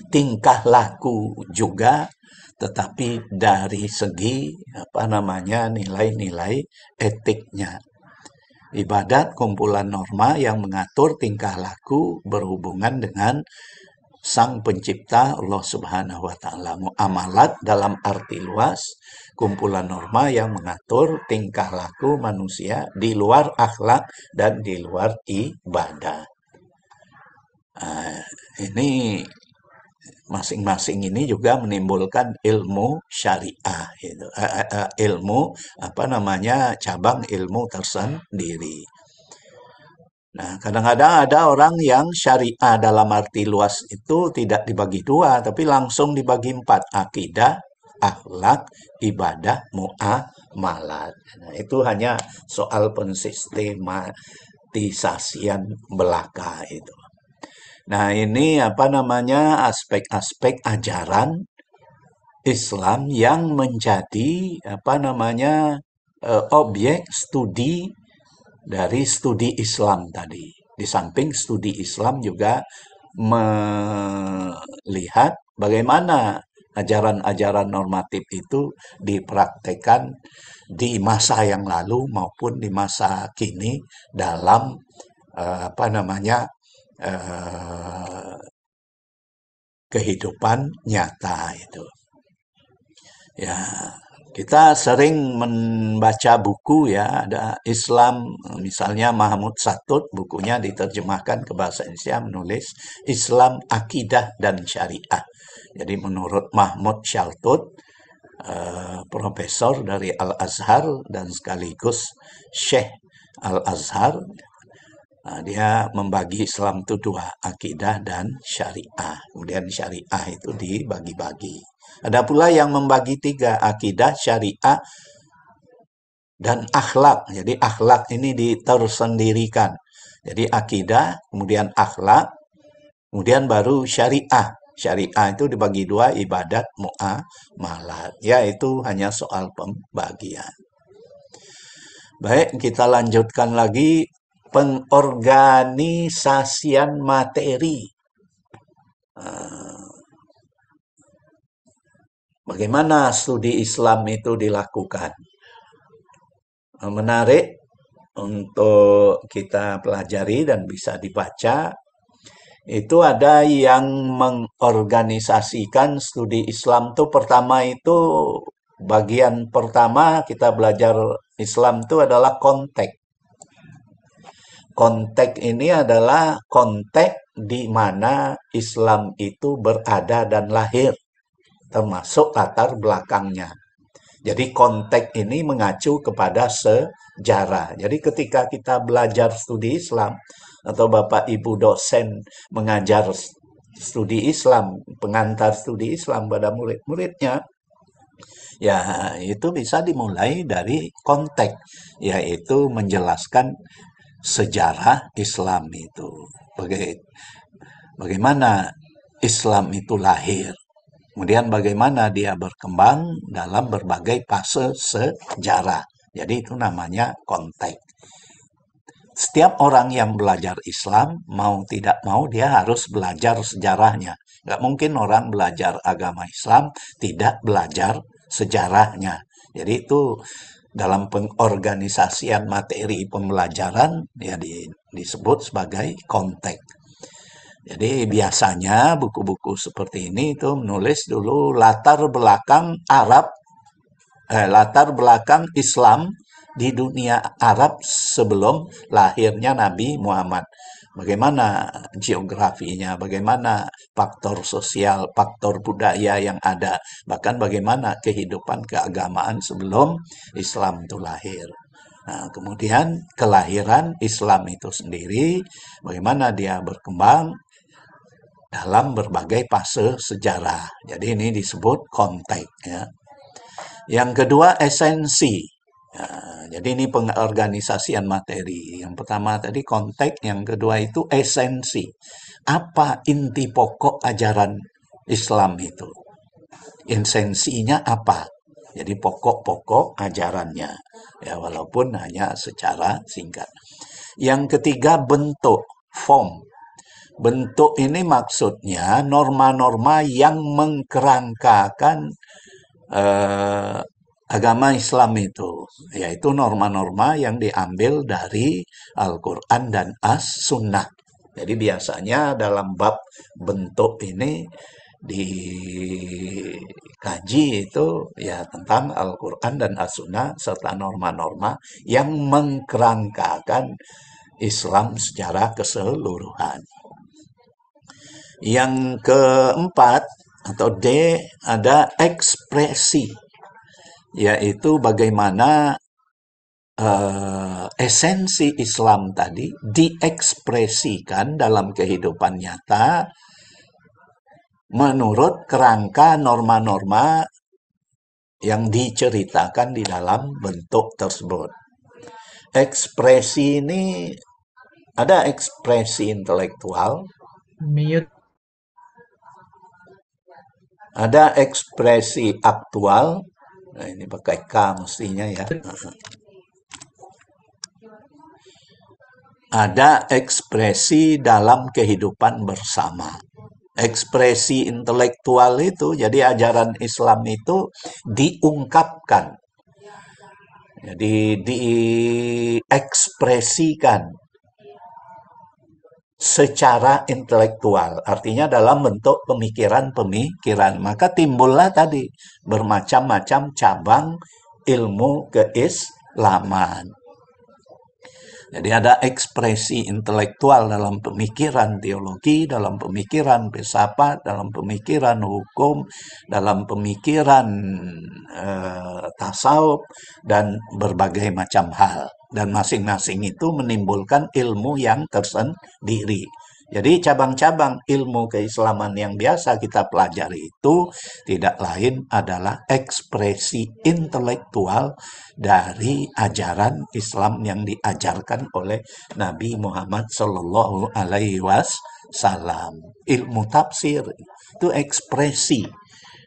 tingkah laku juga, tetapi dari segi nilai-nilai etiknya. Ibadat kumpulan norma yang mengatur tingkah laku berhubungan dengan Sang Pencipta Allah Subhanahu wa Ta'ala. Muamalat dalam arti luas, kumpulan norma yang mengatur tingkah laku manusia di luar akhlak dan di luar ibadah. Ini masing-masing ini juga menimbulkan ilmu syariah, gitu. Ilmu cabang ilmu tersendiri. Nah, kadang-kadang ada orang yang syariah dalam arti luas itu tidak dibagi 2, tapi langsung dibagi 4. Akidah, akhlak, ibadah, muamalat. Nah, itu hanya soal pensistematisasian belaka itu. Nah, ini aspek-aspek ajaran Islam yang menjadi objek studi dari studi Islam tadi. Di samping studi Islam juga melihat bagaimana ajaran-ajaran normatif itu dipraktekkan di masa yang lalu maupun di masa kini dalam kehidupan nyata itu. Ya, kita sering membaca buku ya, ada Islam, misalnya Mahmud Satut, bukunya diterjemahkan ke bahasa Indonesia menulis Islam, Akidah, dan Syariah. Jadi menurut Mahmud Satut, profesor dari Al-Azhar dan sekaligus Syekh Al-Azhar, dia membagi Islam itu 2, akidah dan syariah. Kemudian syariah itu dibagi-bagi. Ada pula yang membagi 3, akidah, syariah, dan akhlak. Jadi akhlak ini ditersendirikan. Jadi akidah, kemudian akhlak, kemudian baru syariah. Syariah itu dibagi 2, ibadat, muamalat. Ya, itu hanya soal pembagian. Baik, kita lanjutkan lagi. Pengorganisasian materi. Bagaimana studi Islam itu dilakukan? Menarik untuk kita pelajari dan bisa dibaca. Itu ada yang mengorganisasikan studi Islam itu pertama itu bagian pertama kita belajar Islam itu adalah konteks. Konteks ini adalah konteks di mana Islam itu berada dan lahir, termasuk latar belakangnya. Jadi konteks ini mengacu kepada sejarah. Jadi ketika kita belajar studi Islam, atau Bapak Ibu dosen mengajar studi Islam, pengantar studi Islam pada murid-muridnya, ya itu bisa dimulai dari konteks, yaitu menjelaskan sejarah Islam itu. Bagaimana Islam itu lahir. Kemudian bagaimana dia berkembang dalam berbagai fase sejarah. Jadi itu namanya konteks. Setiap orang yang belajar Islam, mau tidak mau dia harus belajar sejarahnya. Nggak mungkin orang belajar agama Islam tidak belajar sejarahnya. Jadi itu dalam pengorganisasian materi pembelajaran ya disebut sebagai konteks. Jadi biasanya buku-buku seperti ini itu menulis dulu latar belakang Islam di dunia Arab sebelum lahirnya Nabi Muhammad. Bagaimana geografinya, bagaimana faktor sosial, faktor budaya yang ada, bahkan bagaimana kehidupan keagamaan sebelum Islam itu lahir. Nah, kemudian kelahiran Islam itu sendiri, bagaimana dia berkembang, dalam berbagai fase sejarah. Jadi ini disebut konteks ya. Yang kedua esensi. Ya, jadi ini pengorganisasian materi. Yang pertama tadi konteks, yang kedua itu esensi. Apa inti pokok ajaran Islam itu? Esensinya apa? Jadi pokok-pokok ajarannya. Ya walaupun hanya secara singkat. Yang ketiga bentuk, form. Bentuk ini maksudnya norma-norma yang mengkerangkakan agama Islam itu, yaitu norma-norma yang diambil dari Al-Quran dan As-Sunnah. Jadi biasanya dalam bab bentuk ini dikaji itu ya tentang Al-Quran dan As-Sunnah serta norma-norma yang mengkerangkakan Islam secara keseluruhan. Yang keempat atau D ada ekspresi, yaitu bagaimana esensi Islam tadi diekspresikan dalam kehidupan nyata menurut kerangka norma-norma yang diceritakan di dalam bentuk tersebut. Ekspresi ini ada ekspresi intelektual, Mute. ada ekspresi aktual. Nah, ini pakai K mestinya ya. Ada ekspresi dalam kehidupan bersama. Ekspresi intelektual itu, jadi ajaran Islam itu diungkapkan. Jadi diekspresikan secara intelektual, artinya dalam bentuk pemikiran-pemikiran. Maka timbullah tadi bermacam-macam cabang ilmu keislaman. Jadi ada ekspresi intelektual dalam pemikiran teologi, dalam pemikiran filsafat, dalam pemikiran hukum, dalam pemikiran tasawuf, dan berbagai macam hal. Dan masing-masing itu menimbulkan ilmu yang tersendiri. Jadi cabang-cabang ilmu keislaman yang biasa kita pelajari itu tidak lain adalah ekspresi intelektual dari ajaran Islam yang diajarkan oleh Nabi Muhammad Sallallahu Alaihi Wasallam. Ilmu tafsir itu ekspresi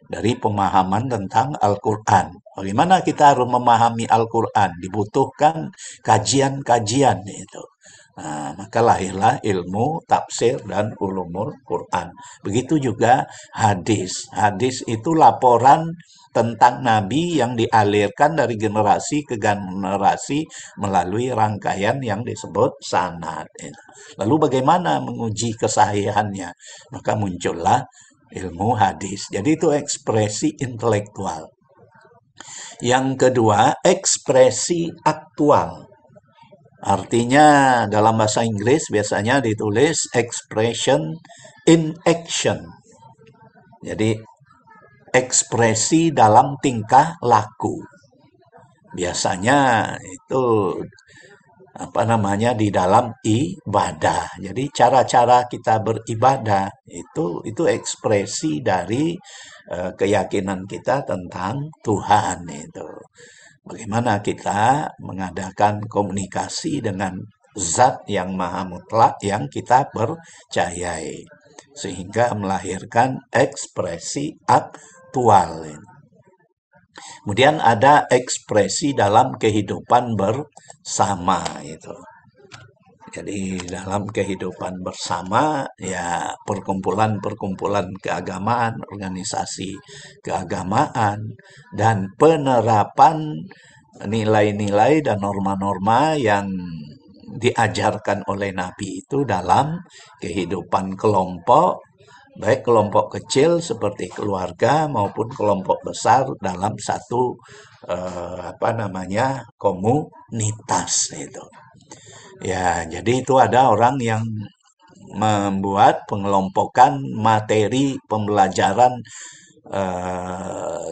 dari pemahaman tentang Al-Quran. Bagaimana kita harus memahami Al-Quran? Dibutuhkan kajian-kajian itu. Nah, maka lahirlah ilmu tafsir dan ulumul Quran. Begitu juga hadis. Hadis itu laporan tentang Nabi yang dialirkan dari generasi ke generasi melalui rangkaian yang disebut sanad. Lalu bagaimana menguji kesahihannya? Maka muncullah ilmu hadis. Jadi itu ekspresi intelektual. Yang kedua, ekspresi aktual. Artinya dalam bahasa Inggris biasanya ditulis expression in action. Jadi ekspresi dalam tingkah laku. Biasanya itu di dalam ibadah. Jadi cara-cara kita beribadah itu ekspresi dari keyakinan kita tentang Tuhan itu. Bagaimana kita mengadakan komunikasi dengan zat yang maha mutlak yang kita percayai. Sehingga melahirkan ekspresi aktual. Kemudian ada ekspresi dalam kehidupan bersama itu. Jadi dalam kehidupan bersama ya perkumpulan-perkumpulan keagamaan, organisasi keagamaan, dan penerapan nilai-nilai dan norma-norma yang diajarkan oleh Nabi itu dalam kehidupan kelompok, baik kelompok kecil seperti keluarga maupun kelompok besar dalam satu komunitas itu. Ya, jadi itu ada orang yang membuat pengelompokan materi pembelajaran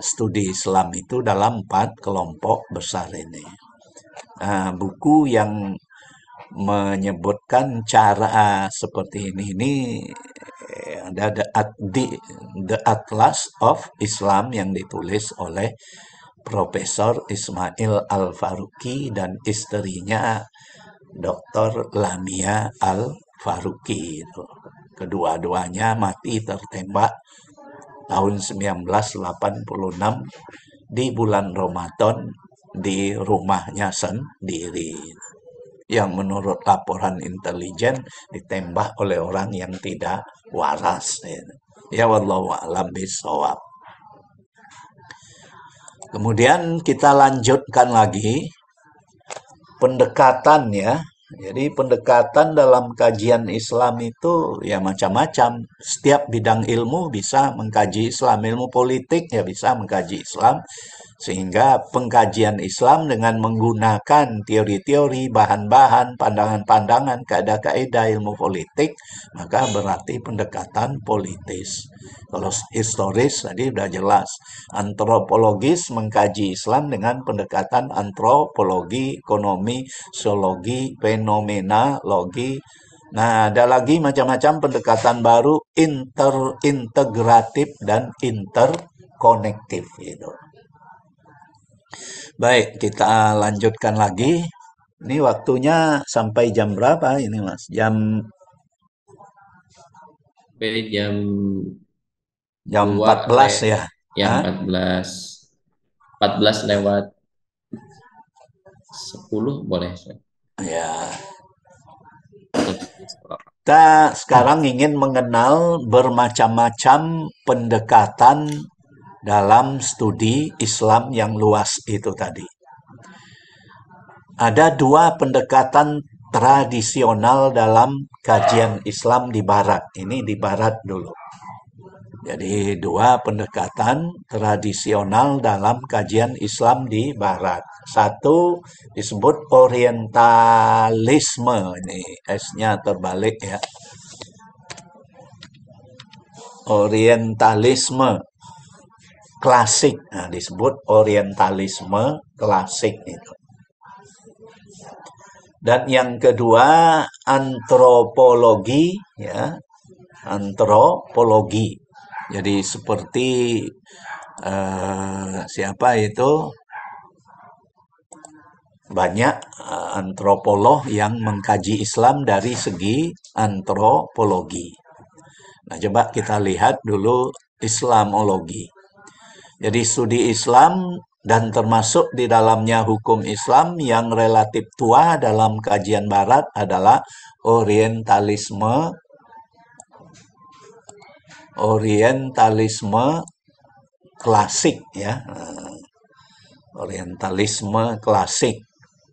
studi Islam itu dalam 4 kelompok besar ini. Buku yang menyebutkan cara seperti ini ada The Atlas of Islam yang ditulis oleh Profesor Ismail Al-Faruqi dan istrinya Dr. Lamia Al-Faruqi. Kedua-duanya mati tertembak tahun 1986 di bulan Ramadan di rumahnya sendiri. Yang menurut laporan intelijen ditembak oleh orang yang tidak waras. Ya wallahu a'lam bishawab. Kemudian kita lanjutkan lagi pendekatan ya. Jadi pendekatan dalam kajian Islam itu ya macam-macam. Setiap bidang ilmu bisa mengkaji Islam. Ilmu politik ya bisa mengkaji Islam. Sehingga pengkajian Islam dengan menggunakan teori-teori, bahan-bahan, pandangan-pandangan, kaidah-kaidah ilmu politik, maka berarti pendekatan politis. Kalau historis tadi sudah jelas. Antropologis mengkaji Islam dengan pendekatan antropologi, ekonomi, sosiologi, fenomenologi. Nah, ada lagi macam-macam pendekatan baru, integratif dan interkonektif gitu. Baik, kita lanjutkan lagi. Ini waktunya sampai jam berapa ini, Mas? Jam jam 14 ya? Ya, 14 lewat 10 boleh. Ya. Kita sekarang ingin mengenal bermacam-macam pendekatan dalam studi Islam yang luas itu tadi. Ada dua pendekatan tradisional dalam kajian Islam di Barat. Ini di Barat dulu. Jadi dua pendekatan tradisional dalam kajian Islam di Barat. Satu disebut orientalisme. Ini S-nya terbalik ya. Orientalisme klasik. Nah, disebut orientalisme klasik itu. Dan yang kedua antropologi ya. Antropologi. Jadi seperti siapa itu? Banyak antropolog yang mengkaji Islam dari segi antropologi. Nah, coba kita lihat dulu Islamologi. Jadi studi Islam dan termasuk di dalamnya hukum Islam yang relatif tua dalam kajian Barat adalah orientalisme klasik ya. Orientalisme klasik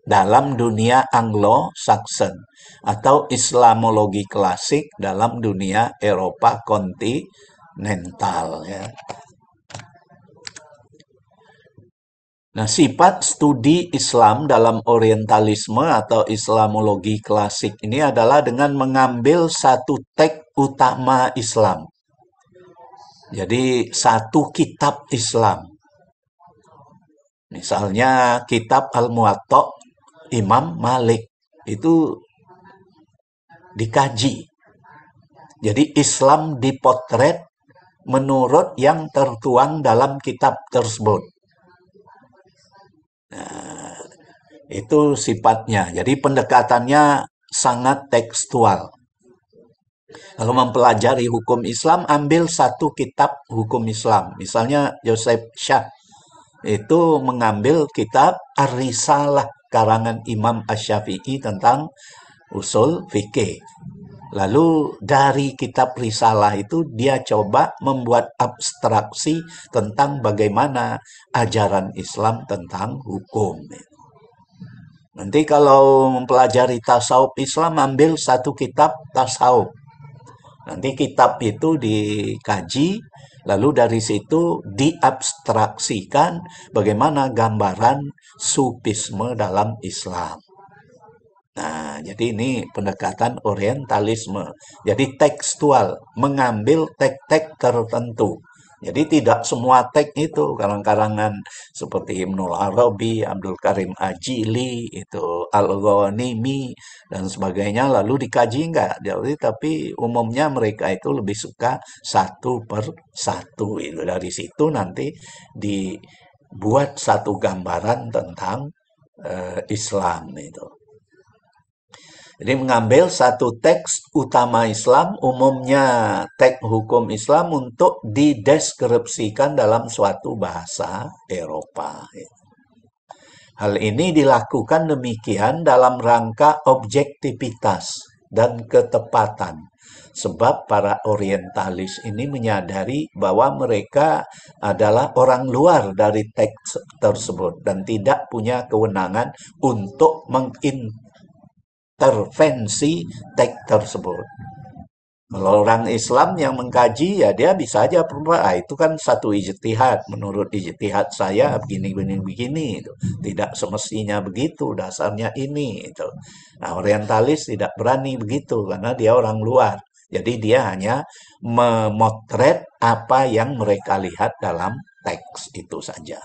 dalam dunia Anglo-Saxon atau Islamologi klasik dalam dunia Eropa kontinental ya. Nah, sifat studi Islam dalam orientalisme atau Islamologi klasik ini adalah dengan mengambil satu teks utama Islam. Jadi, satu kitab Islam. Misalnya, kitab Al-Muwatta Imam Malik. Itu dikaji. Jadi, Islam dipotret menurut yang tertuang dalam kitab tersebut. Nah, itu sifatnya. Jadi pendekatannya sangat tekstual. Kalau mempelajari hukum Islam, ambil satu kitab hukum Islam. Misalnya Joseph Shah itu mengambil kitab Ar-Risalah karangan Imam Asy-Syafi'i tentang usul fikih. Lalu dari kitab Risalah itu dia coba membuat abstraksi tentang bagaimana ajaran Islam tentang hukum. Nanti kalau mempelajari tasawuf Islam, ambil satu kitab tasawuf. Nanti kitab itu dikaji, lalu dari situ diabstraksikan bagaimana gambaran sufisme dalam Islam. Nah, jadi ini pendekatan orientalisme. Jadi tekstual, mengambil teks-teks tertentu. Jadi tidak semua teks itu karangan seperti Ibnul Arabi, Abdul Karim Ajili, itu Al-Ghanimi dan sebagainya lalu dikaji enggak. Jadi tapi umumnya mereka itu lebih suka satu per satu itu. Dari situ nanti dibuat satu gambaran tentang Islam itu. Jadi mengambil satu teks utama Islam, umumnya teks hukum Islam untuk dideskripsikan dalam suatu bahasa Eropa. Hal ini dilakukan demikian dalam rangka objektivitas dan ketepatan. Sebab para orientalis ini menyadari bahwa mereka adalah orang luar dari teks tersebut dan tidak punya kewenangan untuk mengintervensi teks tersebut. Kalau orang Islam yang mengkaji, ya dia bisa aja itu kan satu ijtihad. Menurut ijtihad saya begini. Itu. Tidak semestinya begitu, dasarnya ini. Itu. Nah, orientalis tidak berani begitu, karena dia orang luar. Jadi dia hanya memotret apa yang mereka lihat dalam teks itu saja.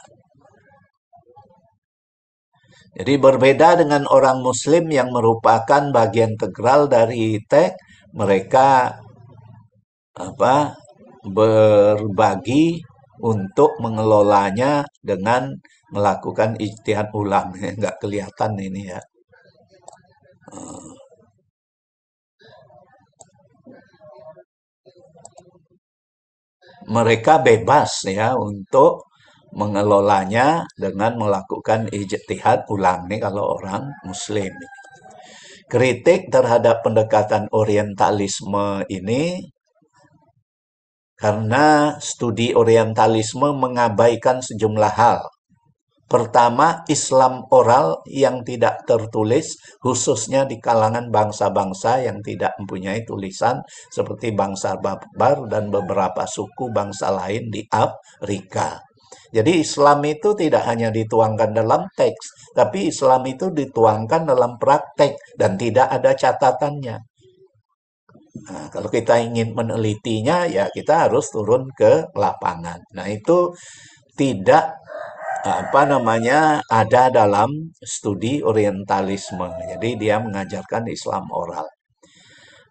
Jadi berbeda dengan orang Muslim yang merupakan bagian integral dari teks, mereka berbagi untuk mengelolanya dengan melakukan ijtihad ulang. Nggak kelihatan ini ya. Mereka bebas ya untuk mengelolanya dengan melakukan ijtihad ulang nih kalau orang Muslim. Kritik terhadap pendekatan orientalisme ini karena studi orientalisme mengabaikan sejumlah hal. Pertama, Islam oral yang tidak tertulis, khususnya di kalangan bangsa-bangsa yang tidak mempunyai tulisan seperti bangsa Barbar dan beberapa suku bangsa lain di Afrika. Jadi Islam itu tidak hanya dituangkan dalam teks, tapi Islam itu dituangkan dalam praktek dan tidak ada catatannya. Nah, kalau kita ingin menelitinya, ya kita harus turun ke lapangan. Nah, itu tidak ada dalam studi orientalisme. Jadi dia mengajarkan Islam oral.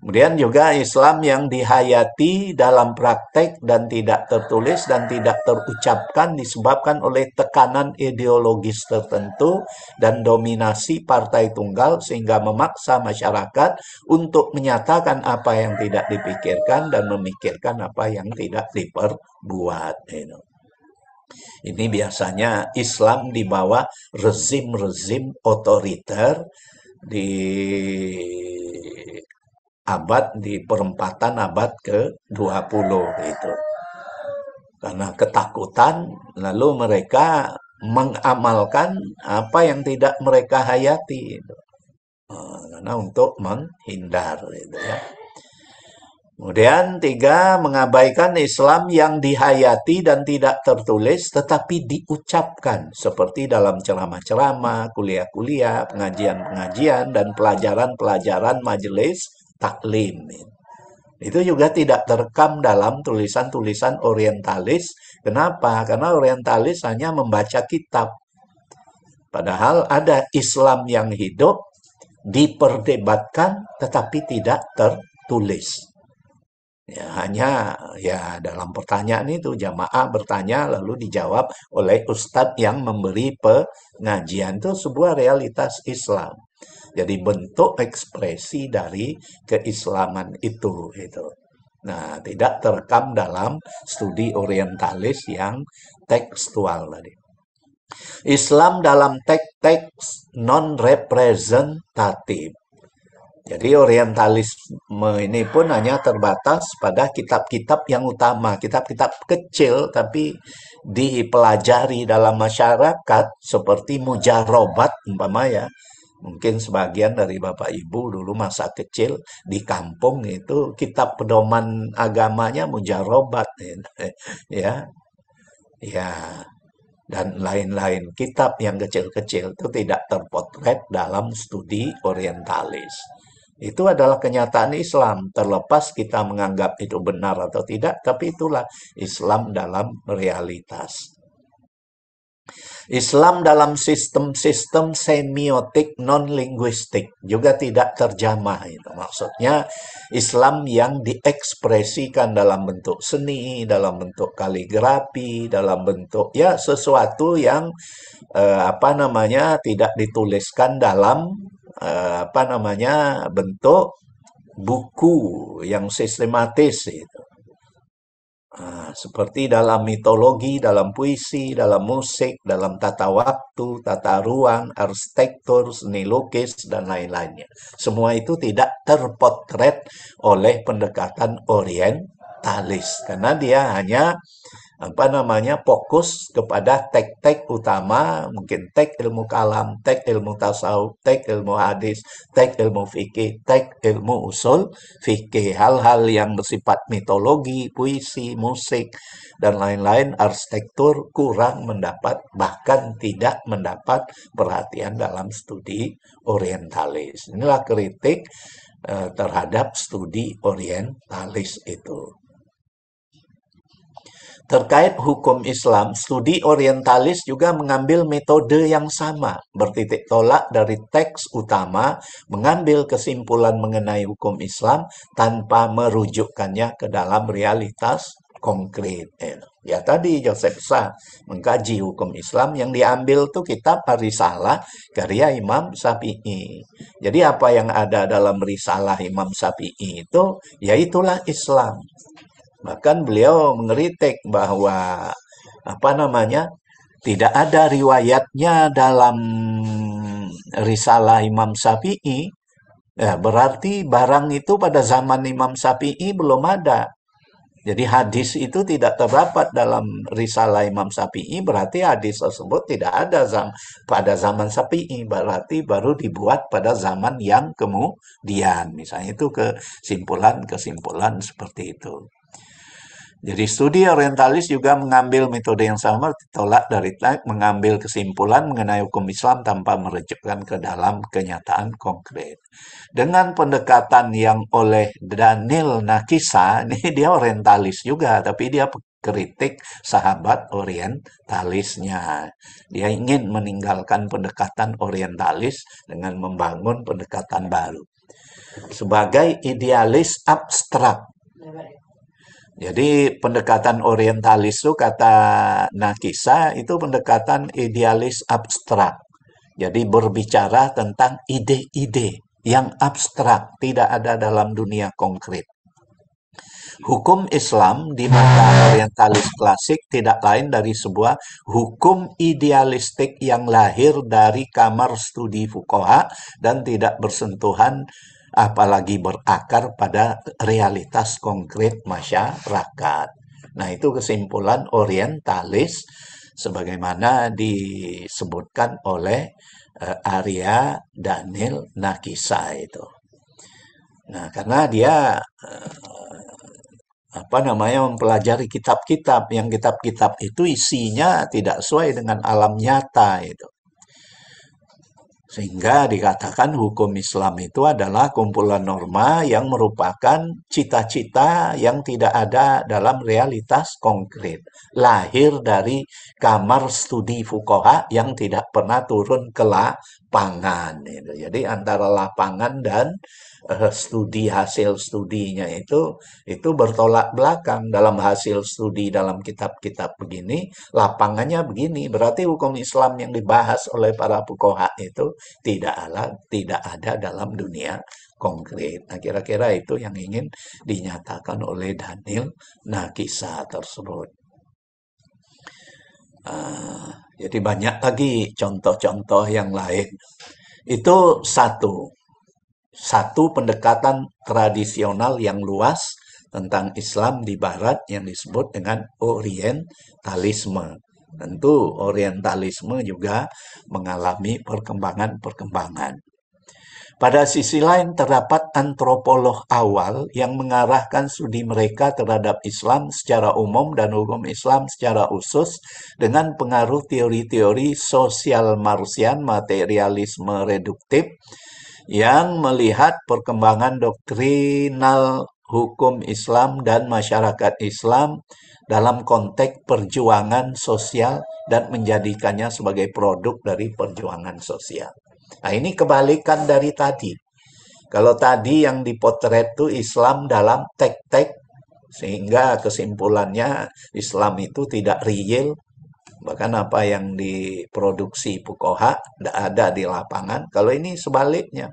Kemudian juga Islam yang dihayati dalam praktek dan tidak tertulis dan tidak terucapkan disebabkan oleh tekanan ideologis tertentu dan dominasi partai tunggal sehingga memaksa masyarakat untuk menyatakan apa yang tidak dipikirkan dan memikirkan apa yang tidak diperbuat. Ini biasanya Islam di bawah rezim-rezim otoriter di perempatan abad ke-20 itu. Karena ketakutan, lalu mereka mengamalkan apa yang tidak mereka hayati itu. Karena untuk menghindar itu ya. Kemudian 3, mengabaikan Islam yang dihayati dan tidak tertulis tetapi diucapkan seperti dalam ceramah-ceramah, kuliah-kuliah, pengajian-pengajian dan pelajaran-pelajaran majelis taklim. Itu juga tidak terekam dalam tulisan-tulisan orientalis. Kenapa? Karena orientalis hanya membaca kitab. Padahal ada Islam yang hidup, diperdebatkan tetapi tidak tertulis. Ya, hanya ya dalam pertanyaan itu jamaah bertanya lalu dijawab oleh ustadz yang memberi pengajian, itu sebuah realitas Islam. Jadi bentuk ekspresi dari keislaman itu. Nah, tidak terekam dalam studi orientalis yang tekstual tadi. Islam dalam teks-teks non-representatif. Jadi orientalisme ini pun hanya terbatas pada kitab-kitab yang utama, kitab-kitab kecil tapi dipelajari dalam masyarakat seperti mujarobat umpama ya. Mungkin sebagian dari Bapak Ibu dulu masa kecil di kampung itu kitab pedoman agamanya mujarobat ya. Ya. Dan lain-lain kitab yang kecil-kecil itu tidak terpotret dalam studi orientalis. Itu adalah kenyataan Islam, terlepas kita menganggap itu benar atau tidak, tapi itulah Islam dalam realitas. Islam dalam sistem-sistem semiotik non-linguistik juga tidak terjamah itu. Maksudnya Islam yang diekspresikan dalam bentuk seni, dalam bentuk kaligrafi, dalam bentuk ya sesuatu yang tidak dituliskan dalam bentuk buku yang sistematis itu. Seperti dalam mitologi, dalam puisi, dalam musik, dalam tata waktu, tata ruang, arsitektur, seni lukis, dan lain-lainnya. Semua itu tidak terpotret oleh pendekatan orientalis, karena dia hanya fokus kepada teks-teks utama, mungkin teks ilmu kalam, teks ilmu tasawuf, teks ilmu hadis, teks ilmu fikih, teks ilmu usul fikih, hal-hal yang bersifat mitologi, puisi, musik, dan lain-lain, arsitektur kurang mendapat, bahkan tidak mendapat perhatian dalam studi orientalis. Inilah kritik terhadap studi orientalis itu. Terkait hukum Islam, studi orientalis juga mengambil metode yang sama, bertitik tolak dari teks utama, mengambil kesimpulan mengenai hukum Islam tanpa merujukkannya ke dalam realitas konkret. Ya tadi Joseph Sah mengkaji hukum Islam, yang diambil tuh kitab Risalah karya Imam Syafi'i. Jadi apa yang ada dalam Risalah Imam Syafi'i itu, ya itulah Islam. Bahkan beliau mengkritik bahwa tidak ada riwayatnya dalam Risalah Imam Syafi'i. Ya, berarti barang itu pada zaman Imam Syafi'i belum ada. Jadi hadis itu tidak terdapat dalam Risalah Imam Syafi'i, berarti hadis tersebut tidak ada pada zaman Syafi'i, berarti baru dibuat pada zaman yang kemudian. Misalnya itu kesimpulan seperti itu. Jadi studi orientalis juga mengambil metode yang sama, ditolak dari mengambil kesimpulan mengenai hukum Islam tanpa merujukkan ke dalam kenyataan konkret. Dengan pendekatan yang oleh Daniel Nakisa, ini dia orientalis juga, tapi dia kritik sahabat orientalisnya. Dia ingin meninggalkan pendekatan orientalis dengan membangun pendekatan baru. Sebagai idealis abstrak. Jadi pendekatan orientalis itu kata Nakisa itu pendekatan idealis abstrak. Jadi berbicara tentang ide-ide yang abstrak, tidak ada dalam dunia konkret. Hukum Islam di mata orientalis klasik tidak lain dari sebuah hukum idealistik yang lahir dari kamar studi fuqaha dan tidak bersentuhan apalagi berakar pada realitas konkret masyarakat. Nah, itu kesimpulan orientalis sebagaimana disebutkan oleh Arya Daniel Nakisa itu. Nah, karena dia mempelajari kitab-kitab, yang kitab-kitab itu isinya tidak sesuai dengan alam nyata itu. Sehingga dikatakan hukum Islam itu adalah kumpulan norma yang merupakan cita-cita yang tidak ada dalam realitas konkret. Lahir dari kamar studi fuqaha yang tidak pernah turun ke lapangan. Jadi antara lapangan dan hasil studinya itu bertolak belakang. Dalam hasil studi dalam kitab-kitab begini, lapangannya begini. Berarti hukum Islam yang dibahas oleh para fuqaha itu tidak ada dalam dunia konkret. Nah, kira-kira itu yang ingin dinyatakan oleh Daniel Nakisa tersebut. Jadi banyak lagi contoh-contoh yang lain. Itu satu pendekatan tradisional yang luas tentang Islam di Barat yang disebut dengan orientalisme. Tentu orientalisme juga mengalami perkembangan-perkembangan. Pada sisi lain terdapat antropolog awal yang mengarahkan studi mereka terhadap Islam secara umum dan hukum Islam secara khusus dengan pengaruh teori-teori sosial Marxian, materialisme reduktif, yang melihat perkembangan doktrinal hukum Islam dan masyarakat Islam dalam konteks perjuangan sosial dan menjadikannya sebagai produk dari perjuangan sosial. Nah, ini kebalikan dari tadi. Kalau tadi yang dipotret itu Islam dalam tek-tek, sehingga kesimpulannya Islam itu tidak real, bahkan apa yang diproduksi Fuqaha tidak ada di lapangan. Kalau ini sebaliknya,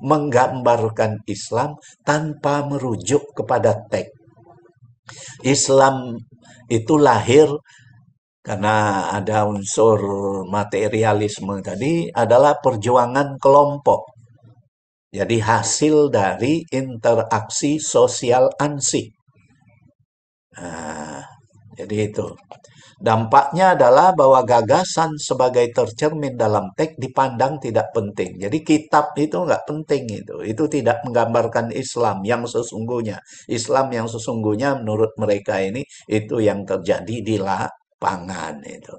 menggambarkan Islam tanpa merujuk kepada teks. Islam itu lahir karena ada unsur materialisme tadi adalah perjuangan kelompok. Jadi hasil dari interaksi sosial ansih. Nah, jadi itu. Dampaknya adalah bahwa gagasan sebagai tercermin dalam teks dipandang tidak penting. Jadi kitab itu nggak penting itu. Itu tidak menggambarkan Islam yang sesungguhnya. Islam yang sesungguhnya menurut mereka ini itu yang terjadi di lapangan itu.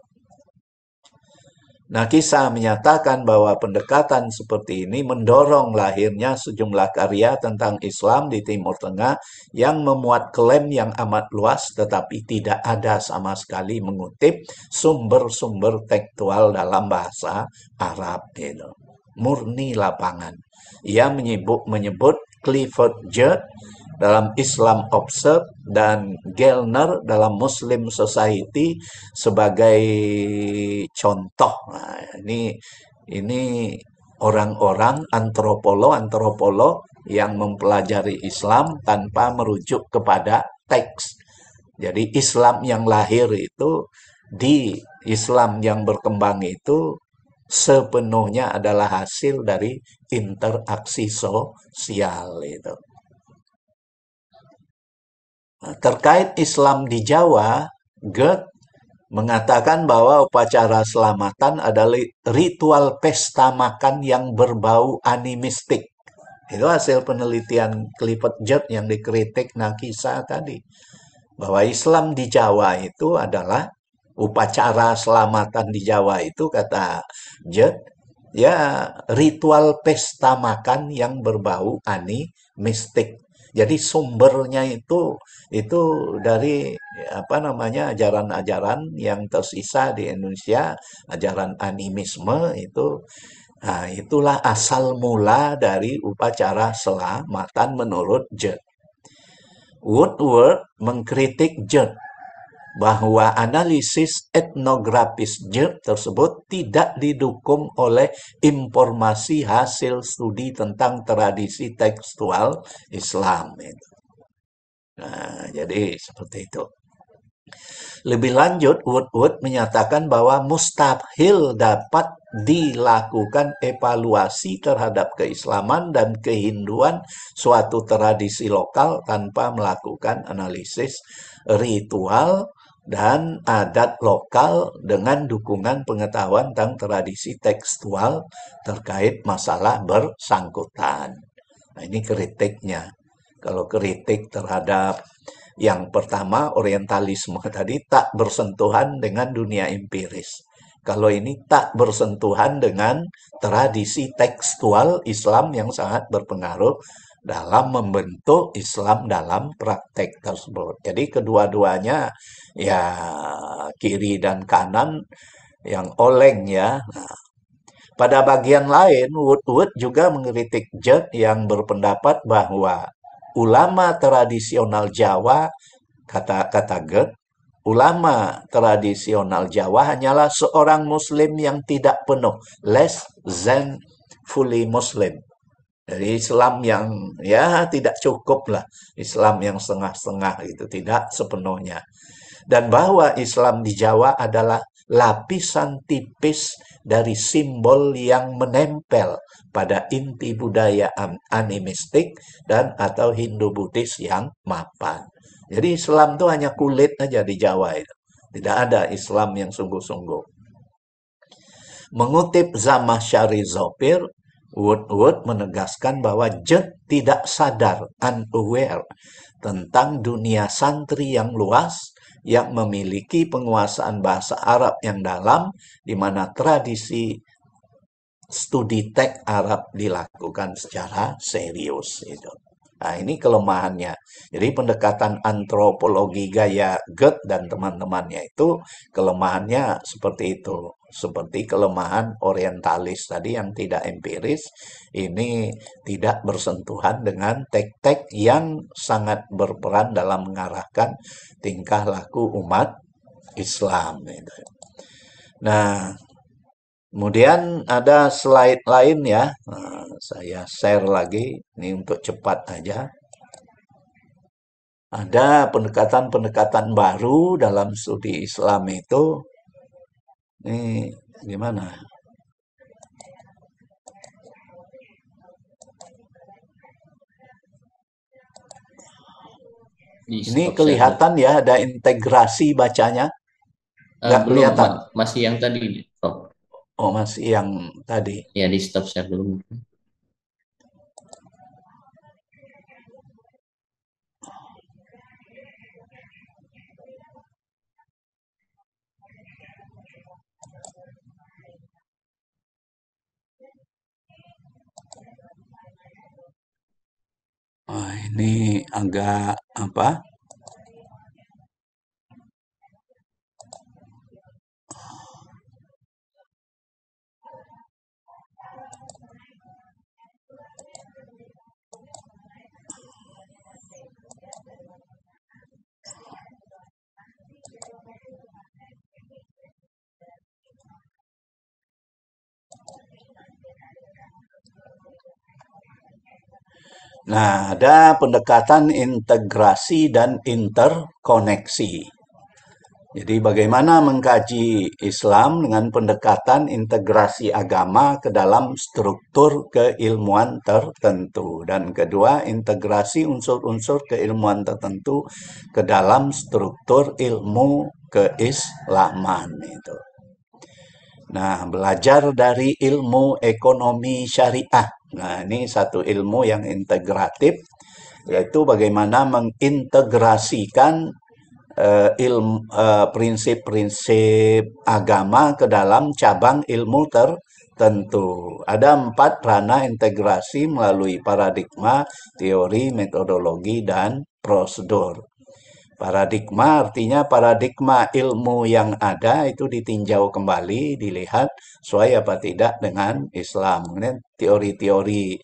Nah, Kisah menyatakan bahwa pendekatan seperti ini mendorong lahirnya sejumlah karya tentang Islam di Timur Tengah yang memuat klaim yang amat luas tetapi tidak ada sama sekali mengutip sumber-sumber tekstual dalam bahasa Arab itu. Murni lapangan. Ia menyebut Clifford Geertz dalam Islam Observed dan Gellner dalam Muslim Society sebagai contoh. Nah, ini orang-orang antropolog yang mempelajari Islam tanpa merujuk kepada teks. Jadi Islam yang lahir itu, di Islam yang berkembang itu sepenuhnya adalah hasil dari interaksi sosial itu. Terkait Islam di Jawa, Geertz mengatakan bahwa upacara selamatan adalah ritual pesta makan yang berbau animistik. Itu hasil penelitian Clifford Geertz yang dikritik Nakisa tadi. Bahwa Islam di Jawa itu adalah upacara selamatan di Jawa itu, kata Geertz, ya ritual pesta makan yang berbau animistik. Jadi sumbernya itu dari ajaran-ajaran yang tersisa di Indonesia, ajaran animisme itu. Nah, itulah asal mula dari upacara selamatan menurut Geertz. Woodward mengkritik Geertz bahwa analisis etnografis Geertz tersebut tidak didukung oleh informasi hasil studi tentang tradisi tekstual Islam. Nah, jadi seperti itu. Lebih lanjut, Woodward menyatakan bahwa mustahil dapat dilakukan evaluasi terhadap keislaman dan kehinduan suatu tradisi lokal tanpa melakukan analisis ritual dan adat lokal dengan dukungan pengetahuan tentang tradisi tekstual terkait masalah bersangkutan. Nah, ini kritiknya. Kalau kritik terhadap yang pertama, orientalisme tadi tak bersentuhan dengan dunia empiris. Kalau ini tak bersentuhan dengan tradisi tekstual Islam yang sangat berpengaruh dalam membentuk Islam dalam praktek tersebut. Jadi kedua-duanya ya kiri dan kanan yang oleng ya. Nah, pada bagian lain, Woodward juga mengkritik Geertz yang berpendapat bahwa ulama tradisional Jawa, kata Geertz, ulama tradisional Jawa hanyalah seorang Muslim yang tidak penuh, less than fully Muslim. Dari Islam yang ya tidak cukup lah, Islam yang setengah-setengah itu, tidak sepenuhnya. Dan bahwa Islam di Jawa adalah lapisan tipis dari simbol yang menempel pada inti budaya animistik dan atau Hindu-Buddhis yang mapan. Jadi Islam itu hanya kulit aja di Jawa itu. Tidak ada Islam yang sungguh-sungguh. Mengutip Zamakhsyari Zopir, Woodward menegaskan bahwa Geertz tidak sadar, unaware, tentang dunia santri yang luas yang memiliki penguasaan bahasa Arab yang dalam, di mana tradisi studi teks Arab dilakukan secara serius itu. Nah, ini kelemahannya. Jadi pendekatan antropologi gaya Goethe dan teman-temannya itu kelemahannya seperti itu. Seperti kelemahan orientalis tadi yang tidak empiris, ini tidak bersentuhan dengan teks-teks yang sangat berperan dalam mengarahkan tingkah laku umat Islam. Gitu. Nah, kemudian ada slide lain ya. Nah, saya share lagi, ini untuk cepat aja. Ada pendekatan-pendekatan baru dalam studi Islam itu. Ini gimana? Di Ini stop share. kelihatan ya, ada integrasi bacanya. Nggak Belum, kelihatan. masih yang tadi, Prof. Oh, masih yang tadi. Ya, di stop share dulu. Oh, ini agak apa? Nah, ada pendekatan integrasi dan interkoneksi. Jadi bagaimana mengkaji Islam dengan pendekatan integrasi agama ke dalam struktur keilmuan tertentu. Dan kedua, integrasi unsur-unsur keilmuan tertentu ke dalam struktur ilmu keislaman itu. Nah, belajar dari ilmu ekonomi syariah. Nah, ini satu ilmu yang integratif, yaitu bagaimana mengintegrasikan prinsip-prinsip agama ke dalam cabang ilmu tertentu. Ada 4 ranah integrasi melalui paradigma, teori, metodologi, dan prosedur. Paradigma artinya paradigma ilmu yang ada itu ditinjau kembali, dilihat sesuai apa tidak dengan Islam. Kemudian teori-teori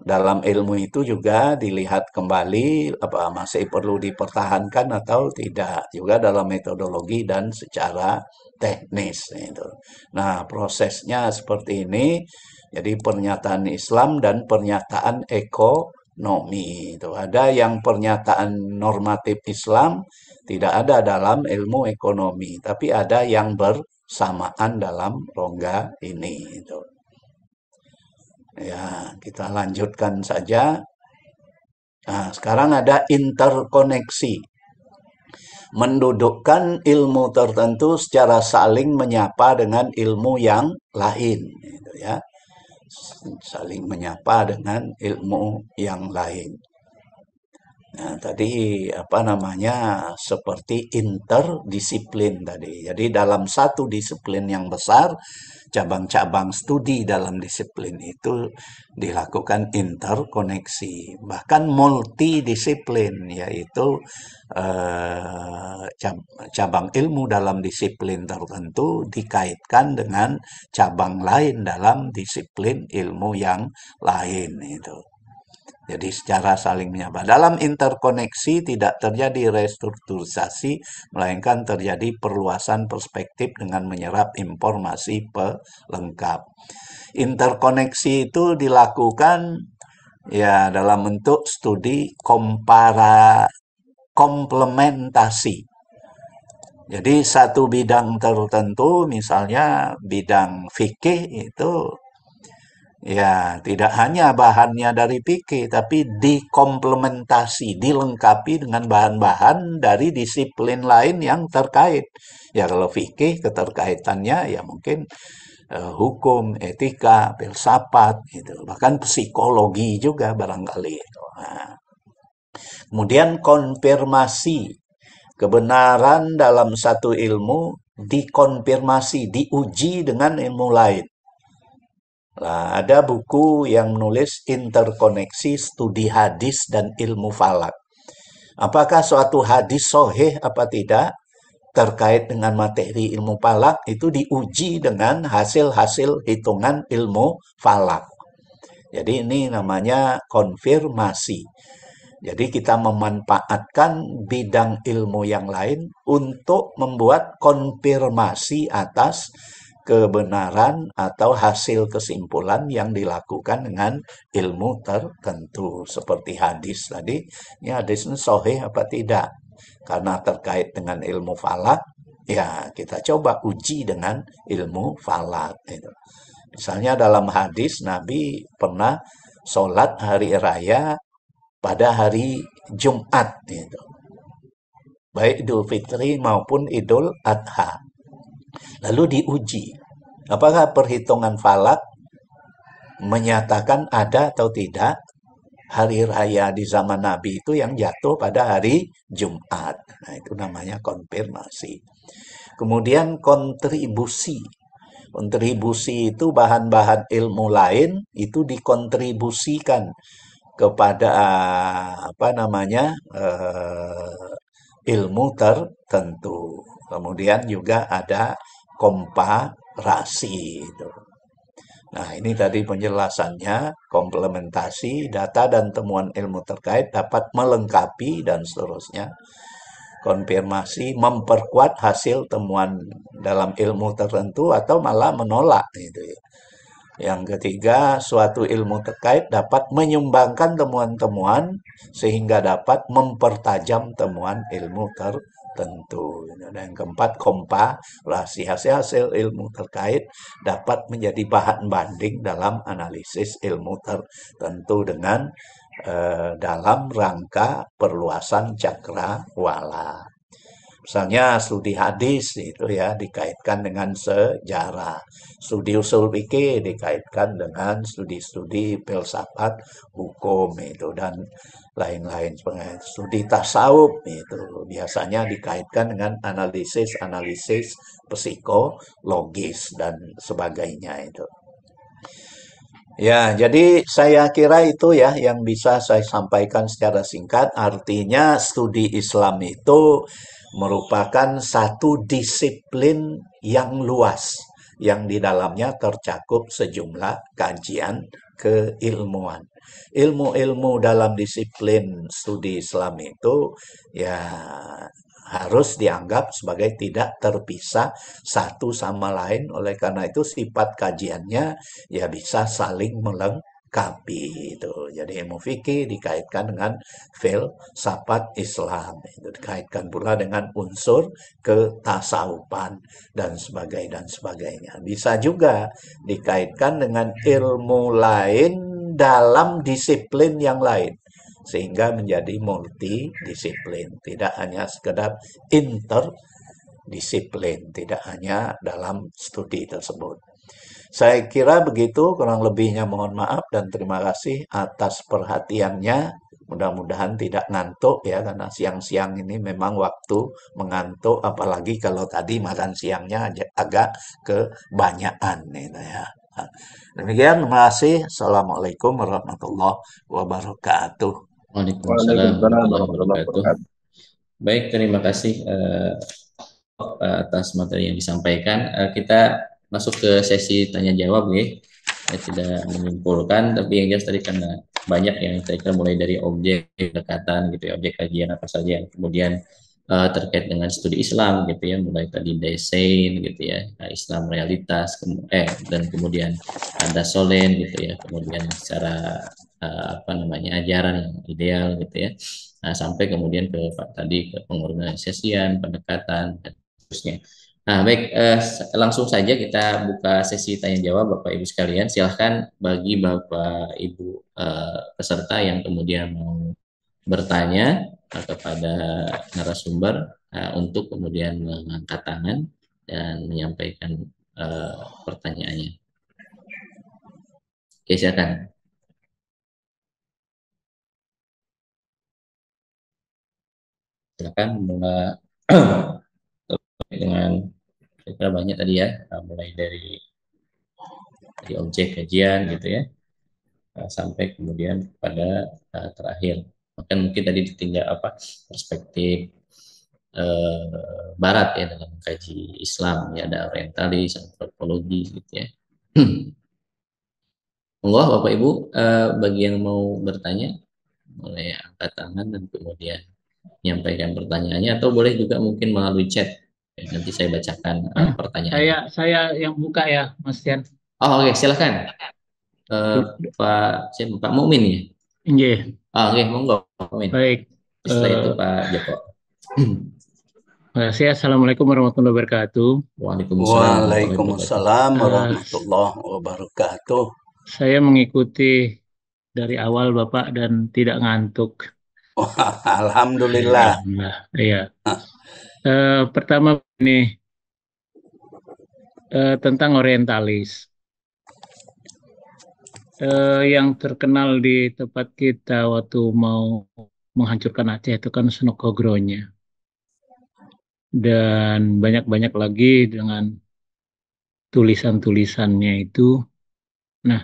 dalam ilmu itu juga dilihat kembali apa masih perlu dipertahankan atau tidak, juga dalam metodologi dan secara teknis itu. Nah, prosesnya seperti ini. Jadi pernyataan Islam dan pernyataan ekonomi itu. Ada yang pernyataan normatif Islam tidak ada dalam ilmu ekonomi, tapi ada yang bersamaan dalam rongga ini itu. Ya, kita lanjutkan saja. Nah, sekarang ada interkoneksi. Mendudukkan ilmu tertentu secara saling menyapa dengan ilmu yang lain. Gitu ya. Saling menyapa dengan ilmu yang lain. Nah, tadi apa namanya seperti interdisiplin tadi. Jadi dalam satu disiplin yang besar, cabang-cabang studi dalam disiplin itu dilakukan interkoneksi, bahkan multidisiplin, yaitu cabang ilmu dalam disiplin tertentu dikaitkan dengan cabang lain dalam disiplin ilmu yang lain itu. Jadi secara saling menyapa. Dalam interkoneksi tidak terjadi restrukturisasi, melainkan terjadi perluasan perspektif dengan menyerap informasi pelengkap. Interkoneksi itu dilakukan ya dalam bentuk studi komplementasi. Jadi satu bidang tertentu, misalnya bidang fikih itu ya, tidak hanya bahannya dari fikih, tapi dikomplementasi, dilengkapi dengan bahan-bahan dari disiplin lain yang terkait. Ya, kalau fikih keterkaitannya ya mungkin hukum, etika, filsafat, gitu. Bahkan psikologi juga barangkali. Nah, kemudian konfirmasi kebenaran dalam satu ilmu dikonfirmasi, diuji dengan ilmu lain. Nah, ada buku yang menulis interkoneksi studi hadis dan ilmu falak. Apakah suatu hadis sohih apa tidak terkait dengan materi ilmu falak itu diuji dengan hasil-hasil hitungan ilmu falak. Jadi ini namanya konfirmasi. Jadi kita memanfaatkan bidang ilmu yang lain untuk membuat konfirmasi atas kebenaran atau hasil kesimpulan yang dilakukan dengan ilmu tertentu. Seperti hadis tadi, ini hadis ini sahih apa tidak? Karena terkait dengan ilmu falak, ya kita coba uji dengan ilmu falak. Gitu. Misalnya dalam hadis, Nabi pernah sholat hari raya pada hari Jumat. Gitu. Baik Idul Fitri maupun Idul Adha. Lalu diuji, apakah perhitungan falak menyatakan ada atau tidak hari raya di zaman Nabi itu yang jatuh pada hari Jumat. Nah, itu namanya konfirmasi. Kemudian kontribusi. Kontribusi itu bahan-bahan ilmu lain itu dikontribusikan kepada ilmu tertentu. Kemudian juga ada komparasi itu. Nah, ini tadi penjelasannya, komplementasi, data dan temuan ilmu terkait dapat melengkapi dan seterusnya. Konfirmasi memperkuat hasil temuan dalam ilmu tertentu atau malah menolak gitu ya. Yang ketiga, suatu ilmu terkait dapat menyumbangkan temuan-temuan sehingga dapat mempertajam temuan ilmu tertentu. Dan yang keempat, komparasi hasil ilmu terkait dapat menjadi bahan banding dalam analisis ilmu tertentu dengan dalam rangka perluasan cakrawala. Misalnya studi hadis itu ya dikaitkan dengan sejarah. Studi usul fikih dikaitkan dengan studi-studi filsafat hukum itu dan lain-lain. Studi tasawuf itu biasanya dikaitkan dengan analisis-analisis psikologis dan sebagainya itu. Ya, jadi saya kira itu ya yang bisa saya sampaikan secara singkat. Artinya studi Islam itu merupakan satu disiplin yang luas yang di dalamnya tercakup sejumlah kajian keilmuan. Ilmu-ilmu dalam disiplin studi Islam itu ya harus dianggap sebagai tidak terpisah satu sama lain. Oleh karena itu sifat kajiannya ya bisa saling melengkapi itu. Jadi ilmu fikih dikaitkan dengan filsafat Islam, itu dikaitkan pula dengan unsur ketasawufan dan sebagainya. Bisa juga dikaitkan dengan ilmu lain dalam disiplin yang lain sehingga menjadi multidisiplin, tidak hanya sekedar interdisiplin, tidak hanya dalam studi tersebut. Saya kira begitu, kurang lebihnya mohon maaf dan terima kasih atas perhatiannya. Mudah-mudahan tidak ngantuk ya, karena siang-siang ini memang waktu mengantuk, apalagi kalau tadi makan siangnya agak kebanyakan gitu ya. Demikian, terima kasih. Assalamualaikum warahmatullahi wabarakatuh. Waalaikumsalam warahmatullahi wabarakatuh. Baik, terima kasih atas materi yang disampaikan. Kita masuk ke sesi tanya jawab ya. Saya tidak menyimpulkan, tapi yang jelas tadi karena banyak yang saya kira mulai dari objek pendekatan gitu ya, objek kajian apa saja yang kemudian terkait dengan studi Islam gitu ya, mulai tadi desain gitu ya, Islam realitas dan kemudian ada solen gitu ya, kemudian secara ajaran yang ideal gitu ya. Nah, sampai kemudian ke tadi ke pengorganisasian, pendekatan dan seterusnya. Nah, baik, langsung saja kita buka sesi tanya jawab Bapak Ibu sekalian. Silahkan bagi Bapak Ibu peserta yang kemudian mau bertanya kepada narasumber untuk kemudian mengangkat tangan dan menyampaikan pertanyaannya. Oke, silakan. Silakan mulai dengan saya kira banyak tadi ya, mulai dari menjadi objek kajian gitu ya, sampai kemudian pada terakhir. Maka mungkin tadi ditinjau perspektif Barat ya dalam kaji Islam ya, ada orientalis, antropologi gitu ya. Monggo Bapak Ibu, bagi yang mau bertanya boleh angkat tangan dan kemudian menyampaikan pertanyaannya, atau boleh juga mungkin melalui chat. Ya, nanti saya bacakan pertanyaannya. Saya yang buka ya, Mas Tian. Oh oke, silakan. Pak Mukmin ya. Iya. Oke, monggo Pak Mukmin. Baik. Setelah itu Pak Joko. Assalamualaikum warahmatullahi wabarakatuh. Waalaikumsalam warahmatullahi wabarakatuh. Saya mengikuti dari awal Bapak dan tidak ngantuk. Alhamdulillah. Iya. Pertama ini tentang orientalis. Yang terkenal di tempat kita waktu mau menghancurkan Aceh itu kan Senokogronya. Dan banyak-banyak lagi dengan tulisan-tulisannya itu. Nah,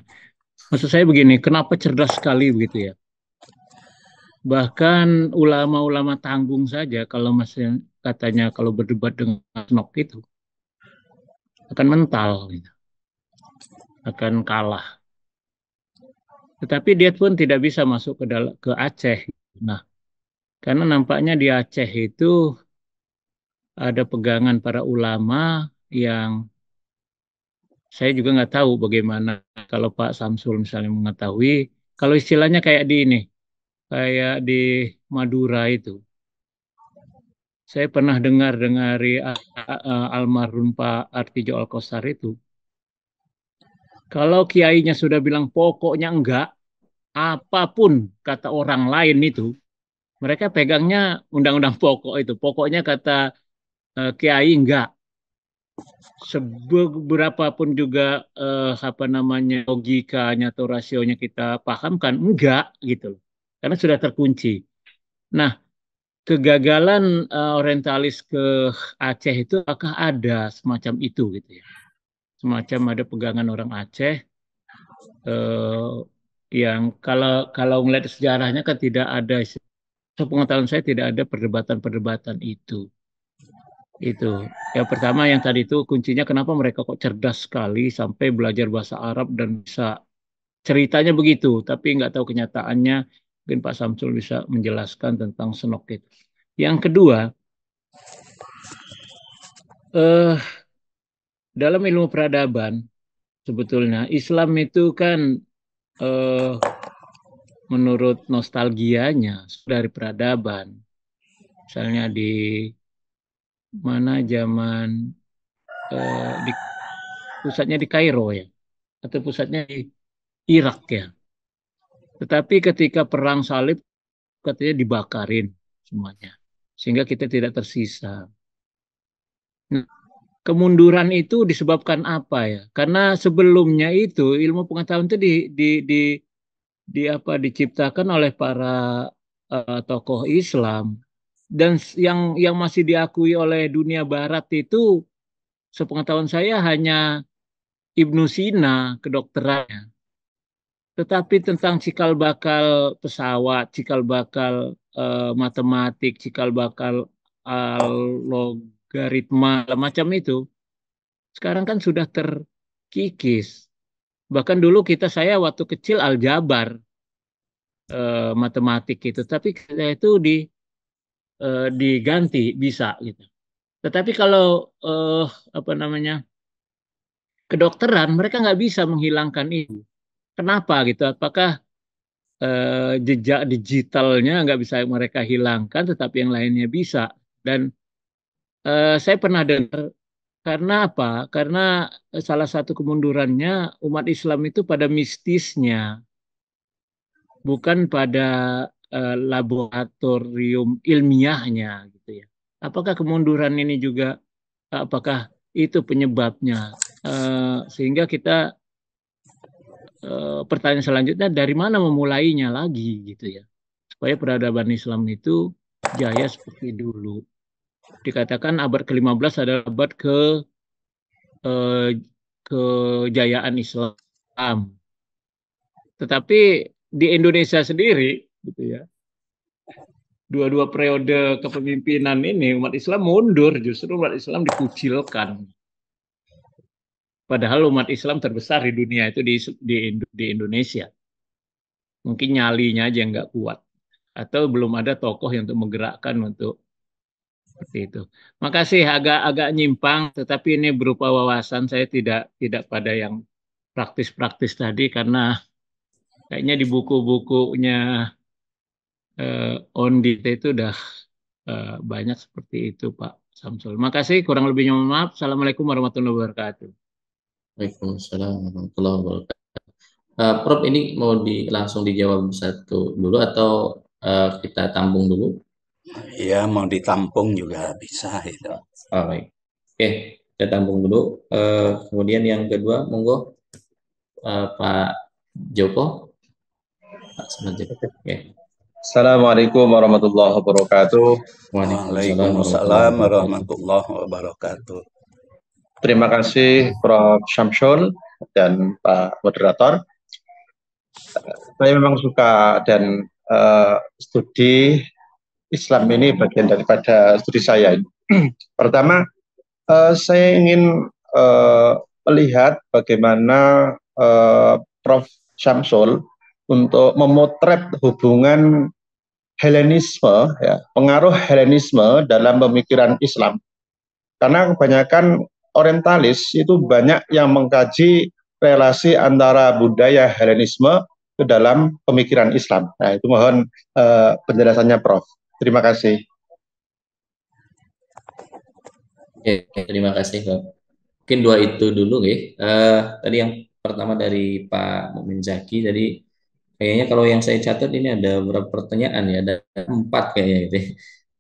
maksud saya begini, kenapa cerdas sekali begitu ya? Bahkan ulama-ulama tanggung saja kalau masih katanya kalau berdebat dengan Senok itu akan mental, gitu. Akan kalah. Tetapi dia pun tidak bisa masuk ke Aceh. Nah, karena nampaknya di Aceh itu ada pegangan para ulama yang saya juga nggak tahu bagaimana kalau Pak Samsul misalnya mengetahui, kalau istilahnya kayak di Madura itu. Saya pernah dengar dari almarhum Pak Artijo Alkostar itu. Kalau kiainya sudah bilang pokoknya enggak, apapun kata orang lain itu, mereka pegangnya undang-undang pokok itu. Pokoknya kata kiai enggak. Seberapapun juga logikanya atau rasionya kita pahamkan, enggak gitu. Karena sudah terkunci. Nah, kegagalan orientalis ke Aceh itu apakah ada semacam itu gitu ya? Semacam ada pegangan orang Aceh yang kalau melihat sejarahnya kan tidak ada, sepengetahuan saya tidak ada perdebatan-perdebatan itu. Itu yang pertama, yang tadi itu kuncinya kenapa mereka kok cerdas sekali sampai belajar bahasa Arab dan bisa ceritanya begitu, tapi nggak tahu kenyataannya. Mungkin Pak Samsul bisa menjelaskan tentang Senok itu. Yang kedua, dalam ilmu peradaban sebetulnya Islam itu kan menurut nostalgianya dari peradaban, misalnya di mana zaman pusatnya di Kairo ya, atau pusatnya di Irak ya. Tetapi ketika perang salib katanya dibakarin semuanya, sehingga kita tidak tersisa. Nah, kemunduran itu disebabkan apa ya? Karena sebelumnya itu ilmu pengetahuan itu diciptakan oleh para tokoh Islam, dan yang masih diakui oleh dunia Barat itu sepengetahuan saya hanya Ibnu Sina kedokterannya. Tetapi tentang cikal bakal pesawat, cikal bakal matematik, cikal bakal logaritma, macam itu, sekarang kan sudah terkikis. Bahkan dulu saya waktu kecil aljabar, matematik itu, tapi itu diganti bisa gitu. Tetapi kalau kedokteran, mereka nggak bisa menghilangkan itu. Kenapa gitu? Apakah jejak digitalnya nggak bisa mereka hilangkan, tetapi yang lainnya bisa? Dan saya pernah dengar, karena apa? Karena salah satu kemundurannya umat Islam itu pada mistisnya, bukan pada laboratorium ilmiahnya gitu ya. Apakah kemunduran ini juga, apakah itu penyebabnya? Sehingga kita pertanyaan selanjutnya, dari mana memulainya lagi gitu ya, supaya peradaban Islam itu jaya seperti dulu. Dikatakan abad ke-15 adalah abad kejayaan Islam. Tetapi di Indonesia sendiri, gitu ya, dua-dua periode kepemimpinan ini umat Islam mundur, justru umat Islam dikucilkan. Padahal umat Islam terbesar di dunia itu di Indonesia. Mungkin nyalinya aja yang nggak kuat. Atau belum ada tokoh yang untuk menggerakkan untuk seperti itu. Makasih, agak nyimpang, tetapi ini berupa wawasan. Saya tidak pada yang praktis-praktis tadi, karena kayaknya di buku-bukunya Ondite itu udah banyak seperti itu, Pak Samsul. Makasih, kurang lebihnya mohon maaf. Assalamualaikum warahmatullahi wabarakatuh. Waalaikumsalam warahmatullahi wabarakatuh. Prof, ini mau langsung dijawab satu dulu atau kita tampung dulu? Ya, mau ditampung juga bisa itu. Oh, baik. Oke, kita tampung dulu. Kemudian yang kedua, monggo Pak Joko. Pak Sumarjoko. Oke. Assalamualaikum warahmatullahi wabarakatuh. Waalaikumsalam warahmatullahi wabarakatuh. Terima kasih Prof. Syamsul dan Pak Moderator. Saya memang suka dan studi Islam ini bagian daripada studi saya. Pertama, saya ingin melihat bagaimana Prof. Syamsul untuk memotret hubungan Helenisme, ya, pengaruh Helenisme dalam pemikiran Islam. Karena kebanyakan orientalis itu banyak yang mengkaji relasi antara budaya Helenisme ke dalam pemikiran Islam. Nah, itu mohon penjelasannya Prof. Terima kasih. Oke, terima kasih, Prof. Mungkin dua itu dulu, ya. Tadi yang pertama dari Pak Mukmin Zaki, jadi kayaknya kalau yang saya catat ini ada beberapa pertanyaan ya, ada 4 kayaknya itu.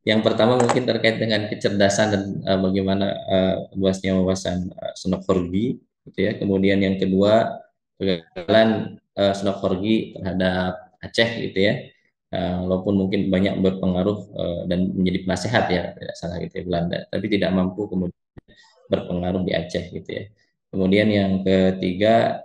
Yang pertama mungkin terkait dengan kecerdasan dan bagaimana luasnya wawasan Sunok Horgi, gitu ya. Kemudian yang kedua kegagalan Sunok Horgi terhadap Aceh, gitu ya. Walaupun mungkin banyak berpengaruh dan menjadi penasehat ya, tidak salah gitu ya, Belanda, tapi tidak mampu kemudian berpengaruh di Aceh, gitu ya. Kemudian yang ketiga,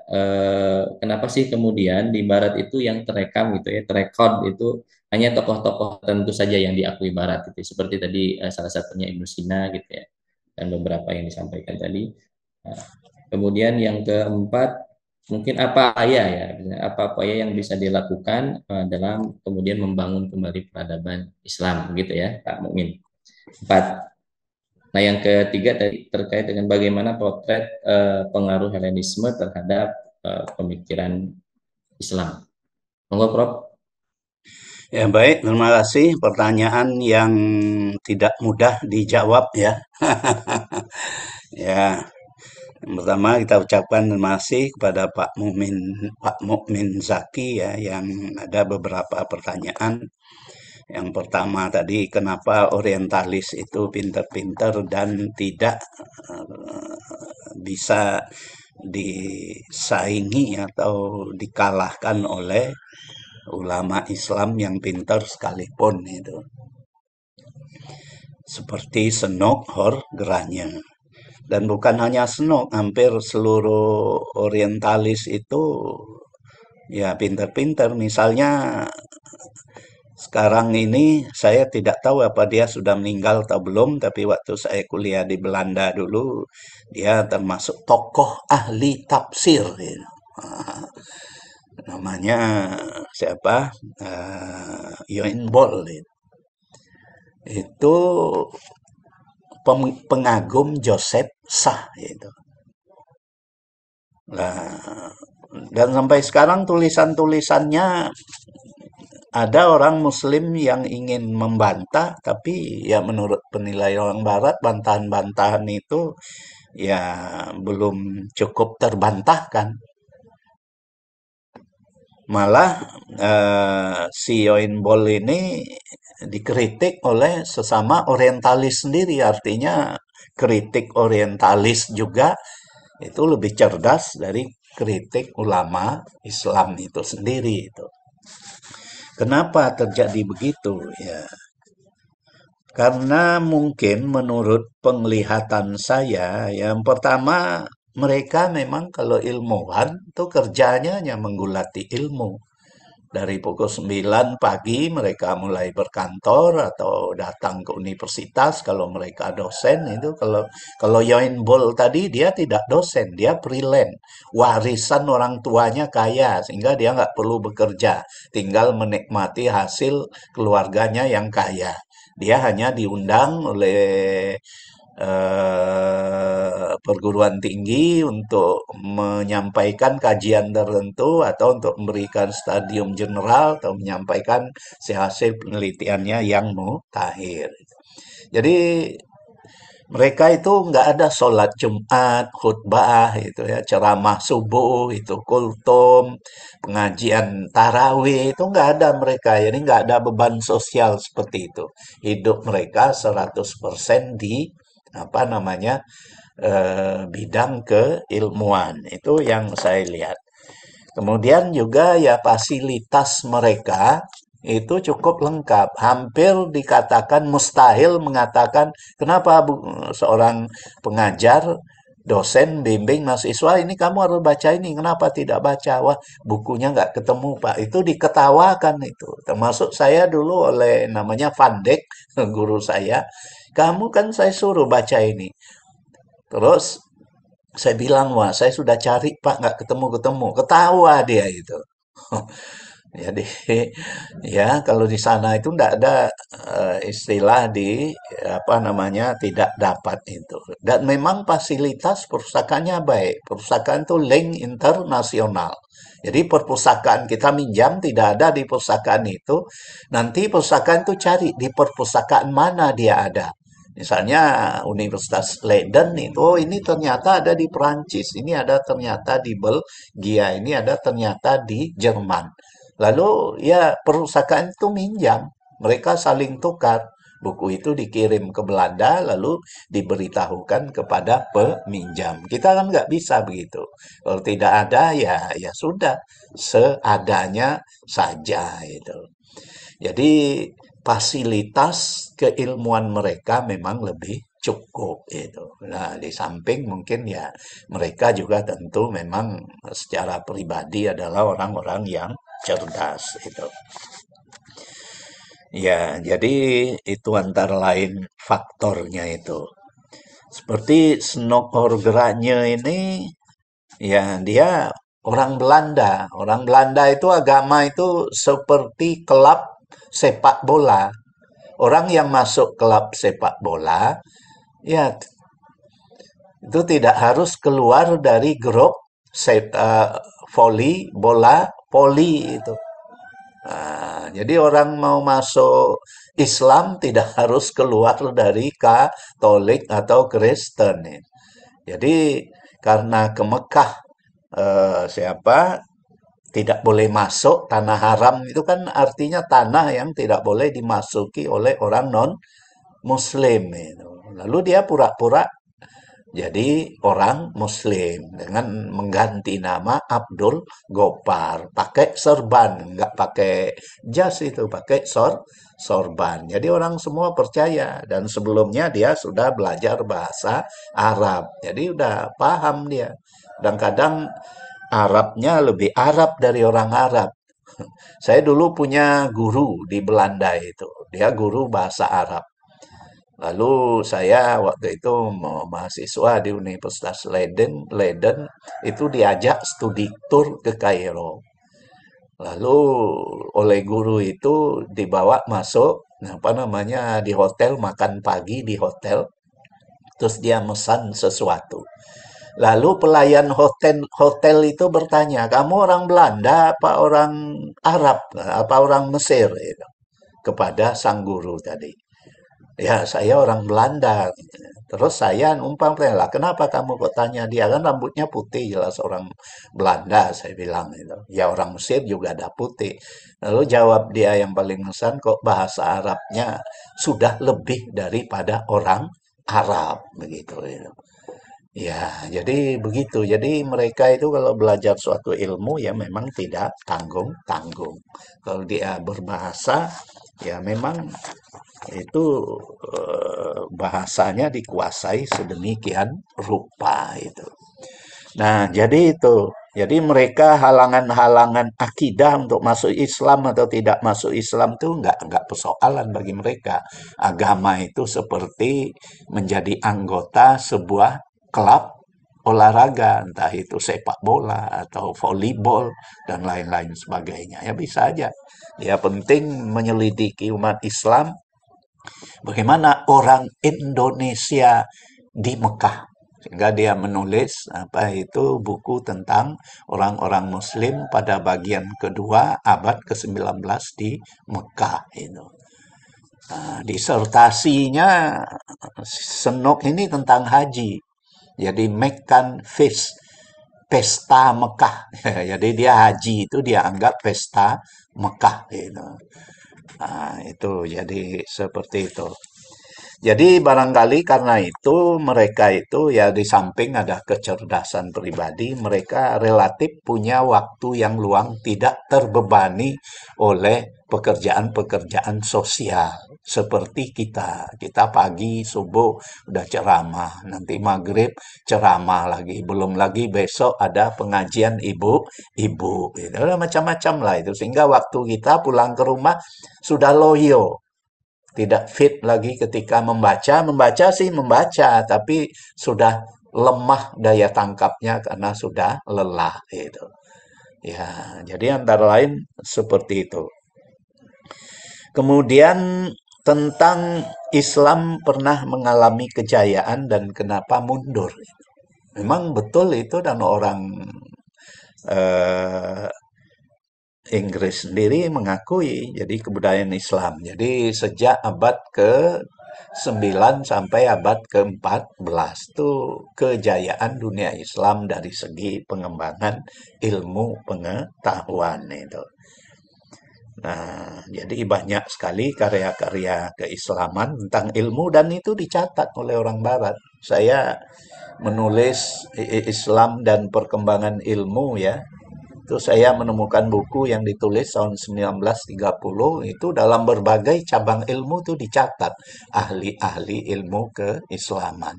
kenapa sih kemudian di Barat itu yang terekam gitu ya, terekod itu hanya tokoh-tokoh tentu saja yang diakui Barat gitu, seperti tadi salah satunya Ibnu Sina gitu ya, dan beberapa yang disampaikan tadi. Kemudian yang keempat, mungkin apa ya, apa yang bisa dilakukan dalam kemudian membangun kembali peradaban Islam gitu ya, Pak Mukmin. 4. Nah, yang ketiga tadi terkait dengan bagaimana potret pengaruh Helenisme terhadap pemikiran Islam. Monggo, Prof. Ya, baik, terima kasih. Pertanyaan yang tidak mudah dijawab ya. Ya, yang pertama kita ucapkan terima kasih kepada Pak Mukmin Zaki ya, yang ada beberapa pertanyaan. Yang pertama tadi, kenapa orientalis itu pinter-pinter dan tidak bisa disaingi atau dikalahkan oleh ulama Islam yang pintar sekalipun itu. Seperti Senok Horgeranya. Dan bukan hanya Senok, hampir seluruh orientalis itu ya pintar-pintar. Misalnya sekarang ini saya tidak tahu apa dia sudah meninggal atau belum, tapi waktu saya kuliah di Belanda dulu, dia termasuk tokoh ahli tafsir. Gitu. Namanya siapa? Yoin Bol. Itu pengagum Joseph Sah. Gitu. Nah, dan sampai sekarang tulisan-tulisannya ada orang Muslim yang ingin membantah, tapi ya menurut penilaian orang Barat, bantahan-bantahan itu ya belum cukup terbantahkan. Malah si Yoin Bol ini dikritik oleh sesama orientalis sendiri, artinya kritik orientalis juga itu lebih cerdas dari kritik ulama Islam itu sendiri itu. Kenapa terjadi begitu? Ya, karena mungkin menurut penglihatan saya, yang pertama mereka memang kalau ilmuwan itu kerjanya hanya menggulati ilmu. Dari pukul 9 pagi mereka mulai berkantor atau datang ke universitas kalau mereka dosen itu. Kalau Yoin Bol tadi dia tidak dosen, dia freelance. Warisan orang tuanya kaya sehingga dia nggak perlu bekerja, tinggal menikmati hasil keluarganya yang kaya. Dia hanya diundang oleh perguruan tinggi untuk menyampaikan kajian tertentu atau untuk memberikan stadium general atau menyampaikan hasil penelitiannya yang mutakhir. Jadi mereka itu nggak ada sholat Jumat, khutbah itu ya, ceramah subuh itu, kultum, pengajian tarawih itu nggak ada mereka. Jadi nggak ada beban sosial seperti itu. Hidup mereka 100% di apa namanya bidang keilmuan. Itu yang saya lihat. Kemudian juga ya fasilitas mereka itu cukup lengkap. Hampir dikatakan mustahil mengatakan kenapa seorang pengajar, dosen, bimbing mahasiswa ini kamu harus baca ini. Kenapa tidak baca? Wah, bukunya nggak ketemu, Pak. Itu diketawakan itu. Termasuk saya dulu oleh namanya Van Dijk, guru saya. Kamu kan saya suruh baca ini. Terus saya bilang, wah saya sudah cari Pak, nggak ketemu-ketemu. Ketawa dia itu. Jadi ya kalau di sana itu enggak ada istilah di apa namanya tidak dapat itu. Dan memang fasilitas perpustakaannya baik. Perpustakaan itu link internasional. Jadi perpustakaan kita minjam tidak ada di perpustakaan itu. Nanti perpustakaan itu cari di perpustakaan mana dia ada. Misalnya Universitas Leiden itu, oh ini ternyata ada di Perancis, ini ada ternyata di Belgia, ini ada ternyata di Jerman. Lalu ya perpustakaan itu minjam, mereka saling tukar. Buku itu dikirim ke Belanda, lalu diberitahukan kepada peminjam. Kita kan nggak bisa begitu. Kalau tidak ada ya sudah seadanya saja itu. Jadi fasilitas keilmuan mereka memang lebih cukup itu. Nah, di samping mungkin ya mereka juga tentu memang secara pribadi adalah orang-orang yang cerdas itu. Ya, jadi itu antara lain faktornya itu. Seperti Snokhorgranye ini, ya dia orang Belanda. Orang Belanda itu agama itu seperti klub sepak bola. Orang yang masuk klub sepak bola, ya itu tidak harus keluar dari grup voli bola poli itu. Nah, jadi orang mau masuk Islam tidak harus keluar dari Katolik atau Kristen. Jadi karena ke Mekah tidak boleh masuk tanah haram itu kan artinya tanah yang tidak boleh dimasuki oleh orang non Muslim itu. Lalu dia pura-pura jadi orang Muslim dengan mengganti nama Abdul Gopar, pakai sorban, nggak pakai jas itu, pakai sorban. Jadi orang semua percaya dan sebelumnya dia sudah belajar bahasa Arab, jadi udah paham dia. Kadang-kadang Arabnya lebih Arab dari orang Arab. Saya dulu punya guru di Belanda itu, dia guru bahasa Arab. Lalu saya waktu itu mahasiswa di Universitas Leiden itu diajak studi tour ke Kairo. Lalu oleh guru itu dibawa masuk di hotel, makan pagi di hotel. Terus dia mesan sesuatu. Lalu pelayan hotel itu bertanya, kamu orang Belanda apa orang Arab, apa orang Mesir? Gitu, kepada sang guru tadi. Ya, saya orang Belanda. Terus saya numpang tanya, kenapa kamu kok tanya dia? Kan rambutnya putih, jelas orang Belanda, saya bilang. Itu. Ya, orang Mesir juga ada putih. Lalu jawab dia yang paling mesan, kok bahasa Arabnya sudah lebih daripada orang Arab. Begitu. Gitu. Ya, jadi begitu. Jadi mereka itu kalau belajar suatu ilmu ya memang tidak tanggung-tanggung. Kalau dia berbahasa ya memang itu bahasanya dikuasai sedemikian rupa itu. Nah, jadi itu. Jadi mereka halangan-halangan akidah untuk masuk Islam atau tidak masuk Islam itu enggak persoalan bagi mereka. Agama itu seperti menjadi anggota sebuah klub olahraga, entah itu sepak bola atau volleyball dan lain-lain sebagainya. Ya bisa aja. Ya penting menyelidiki umat Islam, bagaimana orang Indonesia di Mekah. Sehingga dia menulis buku tentang orang-orang Muslim pada bagian kedua abad ke-19 di Mekah itu. Disertasinya Senok ini tentang haji. Jadi Mekkan Feast, pesta Mekah. Jadi dia haji itu dia anggap pesta Mekah itu. Itu jadi seperti itu. Jadi barangkali karena itu mereka itu ya di samping ada kecerdasan pribadi, mereka relatif punya waktu yang luang, tidak terbebani oleh pekerjaan-pekerjaan sosial seperti kita. Kita pagi subuh udah ceramah, nanti maghrib ceramah lagi, belum lagi besok ada pengajian ibu-ibu. Itu macam-macam lah itu, sehingga waktu kita pulang ke rumah sudah loyo. Tidak fit lagi ketika membaca. Membaca sih membaca, tapi sudah lemah daya tangkapnya karena sudah lelah itu. Ya, jadi antara lain seperti itu. Kemudian tentang Islam pernah mengalami kejayaan dan kenapa mundur. Memang betul itu, dan orang Inggris sendiri mengakui jadi kebudayaan Islam. Jadi sejak abad ke-9 sampai abad ke-14 itu kejayaan dunia Islam dari segi pengembangan ilmu pengetahuan itu. Nah, jadi banyak sekali karya-karya keislaman tentang ilmu dan itu dicatat oleh orang Barat. Saya menulis Islam dan perkembangan ilmu ya. Itu saya menemukan buku yang ditulis tahun 1930 itu dalam berbagai cabang ilmu itu dicatat ahli-ahli ilmu keislaman.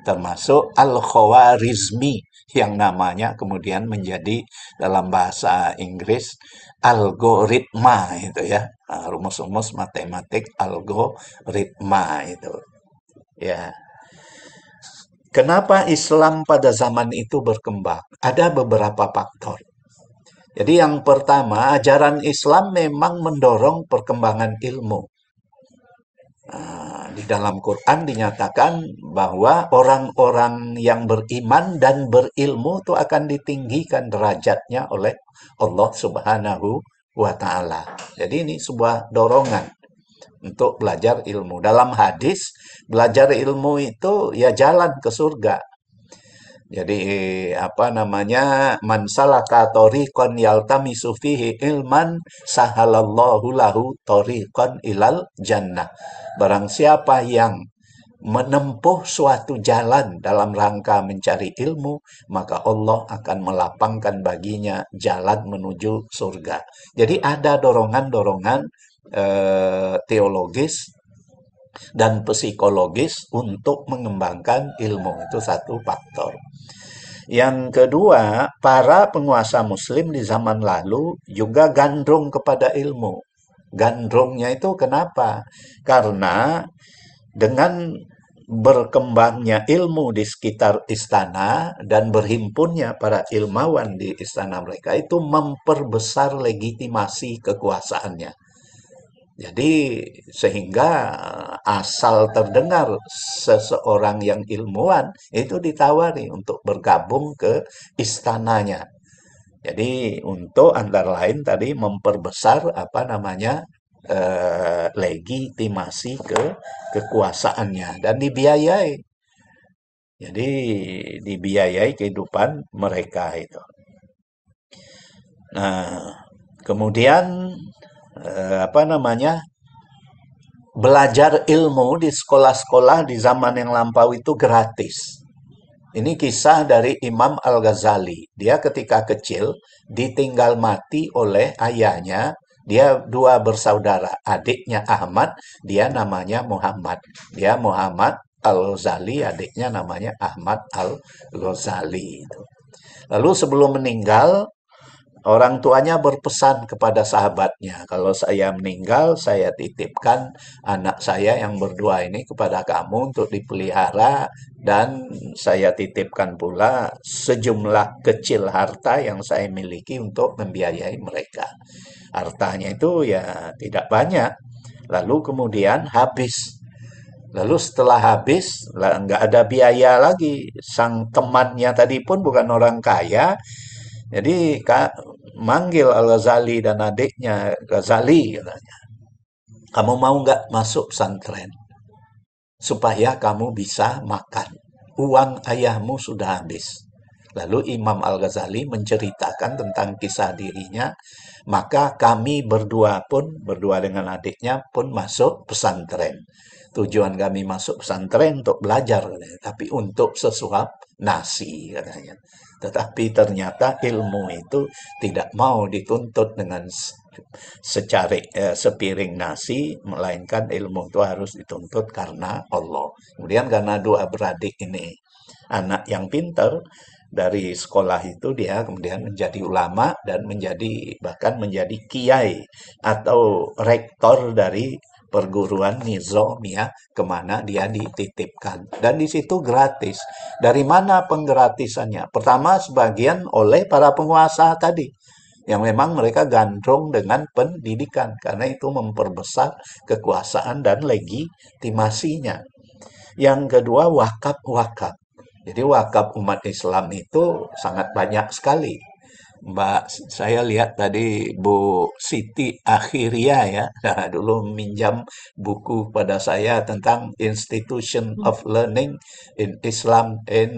Termasuk Al-Khawarizmi yang namanya kemudian menjadi dalam bahasa Inggris algoritma itu ya. Rumus-rumus matematik algoritma itu. Ya. Kenapa Islam pada zaman itu berkembang? Ada beberapa faktor. Jadi yang pertama, ajaran Islam memang mendorong perkembangan ilmu. Di dalam Quran dinyatakan bahwa orang-orang yang beriman dan berilmu itu akan ditinggikan derajatnya oleh Allah Subhanahu wa Ta'ala. Jadi ini sebuah dorongan untuk belajar ilmu. Dalam hadis, belajar ilmu itu ya jalan ke surga. Jadi man salaka tariqan yaltamisu fihi ilman sahalallahu lahu tariqan ilal jannah. Barang siapa yang menempuh suatu jalan dalam rangka mencari ilmu, maka Allah akan melapangkan baginya jalan menuju surga. Jadi ada dorongan-dorongan teologis dan psikologis untuk mengembangkan ilmu. Itu satu faktor. Yang kedua, para penguasa muslim di zaman lalu juga gandrung kepada ilmu. Gandrungnya itu kenapa? Karena dengan berkembangnya ilmu di sekitar istana dan berhimpunnya para ilmuwan di istana mereka itu memperbesar legitimasi kekuasaannya. Jadi sehingga asal terdengar seseorang yang ilmuwan itu ditawari untuk bergabung ke istananya. Jadi untuk antara lain tadi memperbesar legitimasi kekuasaannya dan dibiayai. Jadi dibiayai kehidupan mereka itu. Nah, kemudian belajar ilmu di sekolah-sekolah di zaman yang lampau itu gratis. Ini kisah dari Imam Al-Ghazali. Dia ketika kecil ditinggal mati oleh ayahnya. Dia dua bersaudara. Adiknya Ahmad, dia namanya Muhammad. Dia Muhammad Al-Ghazali, adiknya namanya Ahmad Al-Ghazali. Lalu sebelum meninggal, orang tuanya berpesan kepada sahabatnya, kalau saya meninggal, saya titipkan anak saya yang berdua ini kepada kamu untuk dipelihara, dan saya titipkan pula sejumlah kecil harta yang saya miliki untuk membiayai mereka. Hartanya itu ya tidak banyak, lalu kemudian habis. Lalu setelah habis, nggak ada biaya lagi. Sang temannya tadi pun bukan orang kaya, jadi manggil Al-Ghazali dan adiknya, Ghazali katanya, kamu mau nggak masuk pesantren supaya kamu bisa makan? Uang ayahmu sudah habis. Lalu Imam Al-Ghazali menceritakan tentang kisah dirinya, maka kami berdua dengan adiknya pun masuk pesantren. Tujuan kami masuk pesantren untuk belajar, katanya, tapi untuk sesuap nasi, katanya. Tetapi ternyata ilmu itu tidak mau dituntut dengan sepiring nasi, melainkan ilmu itu harus dituntut karena Allah. Kemudian karena dua beradik ini anak yang pintar, dari sekolah itu dia kemudian menjadi ulama dan bahkan menjadi kiai atau rektor dari perguruan Nizamiyah kemana dia dititipkan. Dan di situ gratis. Dari mana penggratisannya? Pertama, sebagian oleh para penguasa tadi, yang memang mereka gandrung dengan pendidikan, karena itu memperbesar kekuasaan dan legitimasinya. Yang kedua, wakaf-wakaf. Jadi wakaf umat Islam itu sangat banyak sekali. Mbak, saya lihat tadi Bu Siti Akhiria ya, dulu minjam buku pada saya tentang Institution of Learning in Islam in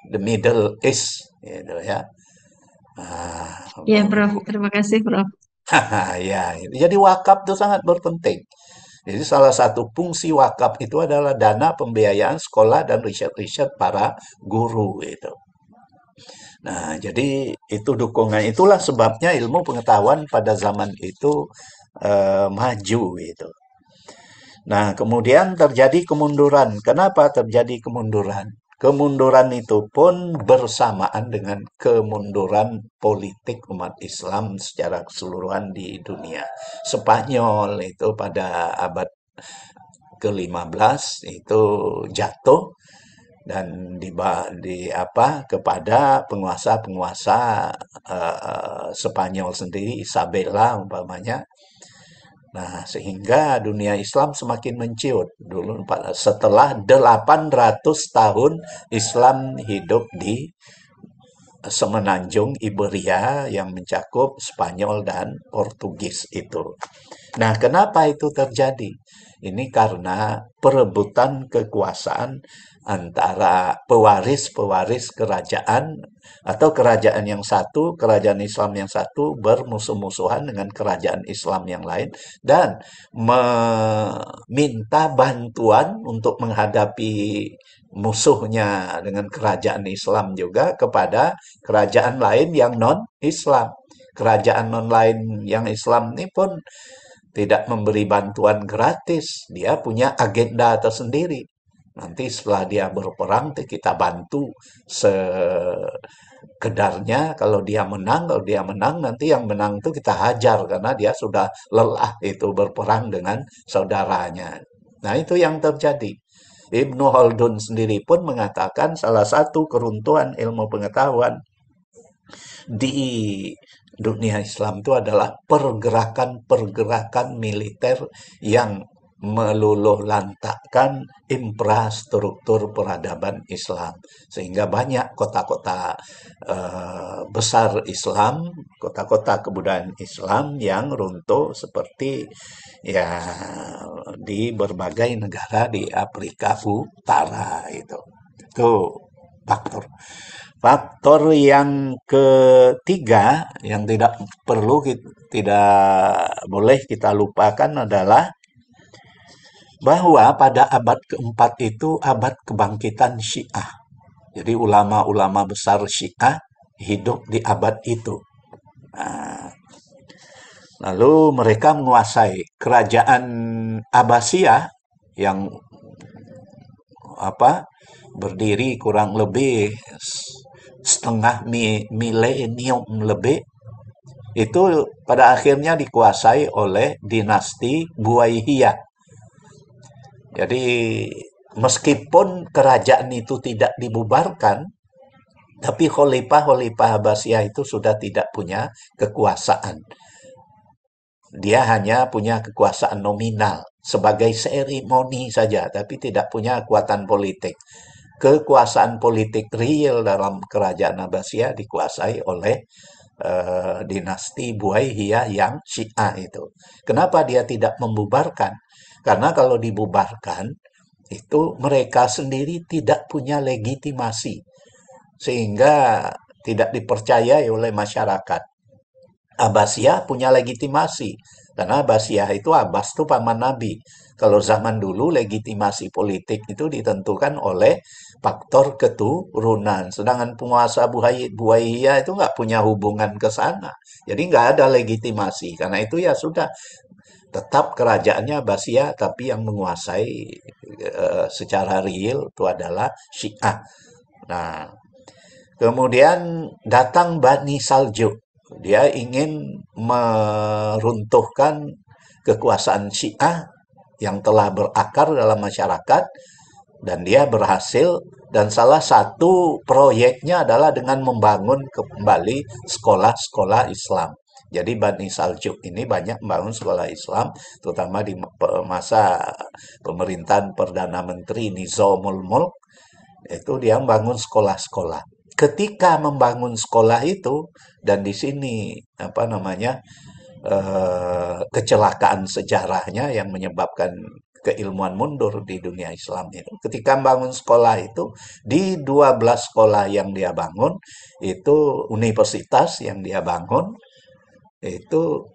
the Middle East, gitu ya. Ya, Prof. Terima kasih, Prof. Ya, jadi wakaf itu sangat berpenting. Jadi salah satu fungsi wakaf itu adalah dana pembiayaan sekolah dan riset-riset para guru itu. Nah, jadi itu dukungan, itulah sebabnya ilmu pengetahuan pada zaman itu maju itu. Nah, kemudian terjadi kemunduran. Kenapa terjadi kemunduran? Kemunduran itu pun bersamaan dengan kemunduran politik umat Islam secara keseluruhan di dunia. Spanyol itu pada abad ke-15 itu jatuh dan kepada penguasa-penguasa Spanyol sendiri, Isabella umpamanya. Nah, sehingga dunia Islam semakin menciut. Dulu setelah 800 tahun Islam hidup di semenanjung Iberia yang mencakup Spanyol dan Portugis itu. Nah, kenapa itu terjadi? Ini karena perebutan kekuasaan antara pewaris-pewaris kerajaan, atau kerajaan yang satu, kerajaan Islam yang satu bermusuh-musuhan dengan kerajaan Islam yang lain, dan meminta bantuan untuk menghadapi musuhnya dengan kerajaan Islam juga kepada kerajaan lain yang non-Islam. Kerajaan non-lain yang Islam ini pun tidak memberi bantuan gratis. Dia punya agenda tersendiri. Nanti setelah dia berperang, kita bantu sekedarnya. Kalau dia menang, nanti yang menang itu kita hajar karena dia sudah lelah itu berperang dengan saudaranya. Nah, itu yang terjadi. Ibnu Khaldun sendiri pun mengatakan salah satu keruntuhan ilmu pengetahuan di dunia Islam itu adalah pergerakan-pergerakan militer yang meluluh lantakkan infrastruktur peradaban Islam, sehingga banyak kota-kota besar Islam, kota-kota kebudayaan Islam yang runtuh seperti ya di berbagai negara di Afrika Utara itu faktor. Faktor yang ketiga yang tidak boleh kita lupakan adalah bahwa pada abad keempat itu abad kebangkitan Syiah. Jadi ulama-ulama besar Syiah hidup di abad itu. Nah, lalu mereka menguasai kerajaan Abbasiyah yang berdiri kurang lebih setengah milenium lebih, itu pada akhirnya dikuasai oleh dinasti Buwaihiyah. Jadi meskipun kerajaan itu tidak dibubarkan, tapi khalifah Abbasiyah itu sudah tidak punya kekuasaan. Dia hanya punya kekuasaan nominal sebagai seremoni saja, tapi tidak punya kekuatan politik. Kekuasaan politik real dalam kerajaan Abbasiyah dikuasai oleh dinasti Buwaihiyah yang Syiah itu. Kenapa dia tidak membubarkan? Karena kalau dibubarkan, itu mereka sendiri tidak punya legitimasi, sehingga tidak dipercayai oleh masyarakat. Abbasiyah punya legitimasi, karena Abbasiyah itu Abbas itu paman Nabi. Kalau zaman dulu legitimasi politik itu ditentukan oleh faktor keturunan. Sedangkan penguasa Buwaihiyah itu nggak punya hubungan ke sana. Jadi nggak ada legitimasi. Karena itu ya sudah, tetap kerajaannya Abbasiyah, tapi yang menguasai secara real itu adalah Syiah. Nah, kemudian datang Bani Saljuk. Dia ingin meruntuhkan kekuasaan Syiah yang telah berakar dalam masyarakat, dan dia berhasil. Dan salah satu proyeknya adalah dengan membangun kembali sekolah-sekolah Islam. Jadi Bani Saljuk ini banyak membangun sekolah Islam, terutama di masa pemerintahan Perdana Menteri Nizamul Mulk, itu dia membangun sekolah-sekolah. Ketika membangun sekolah itu, dan di sini kecelakaan sejarahnya yang menyebabkan keilmuan mundur di dunia Islam itu. Ketika membangun sekolah itu, di 12 sekolah yang dia bangun, itu universitas yang dia bangun, itu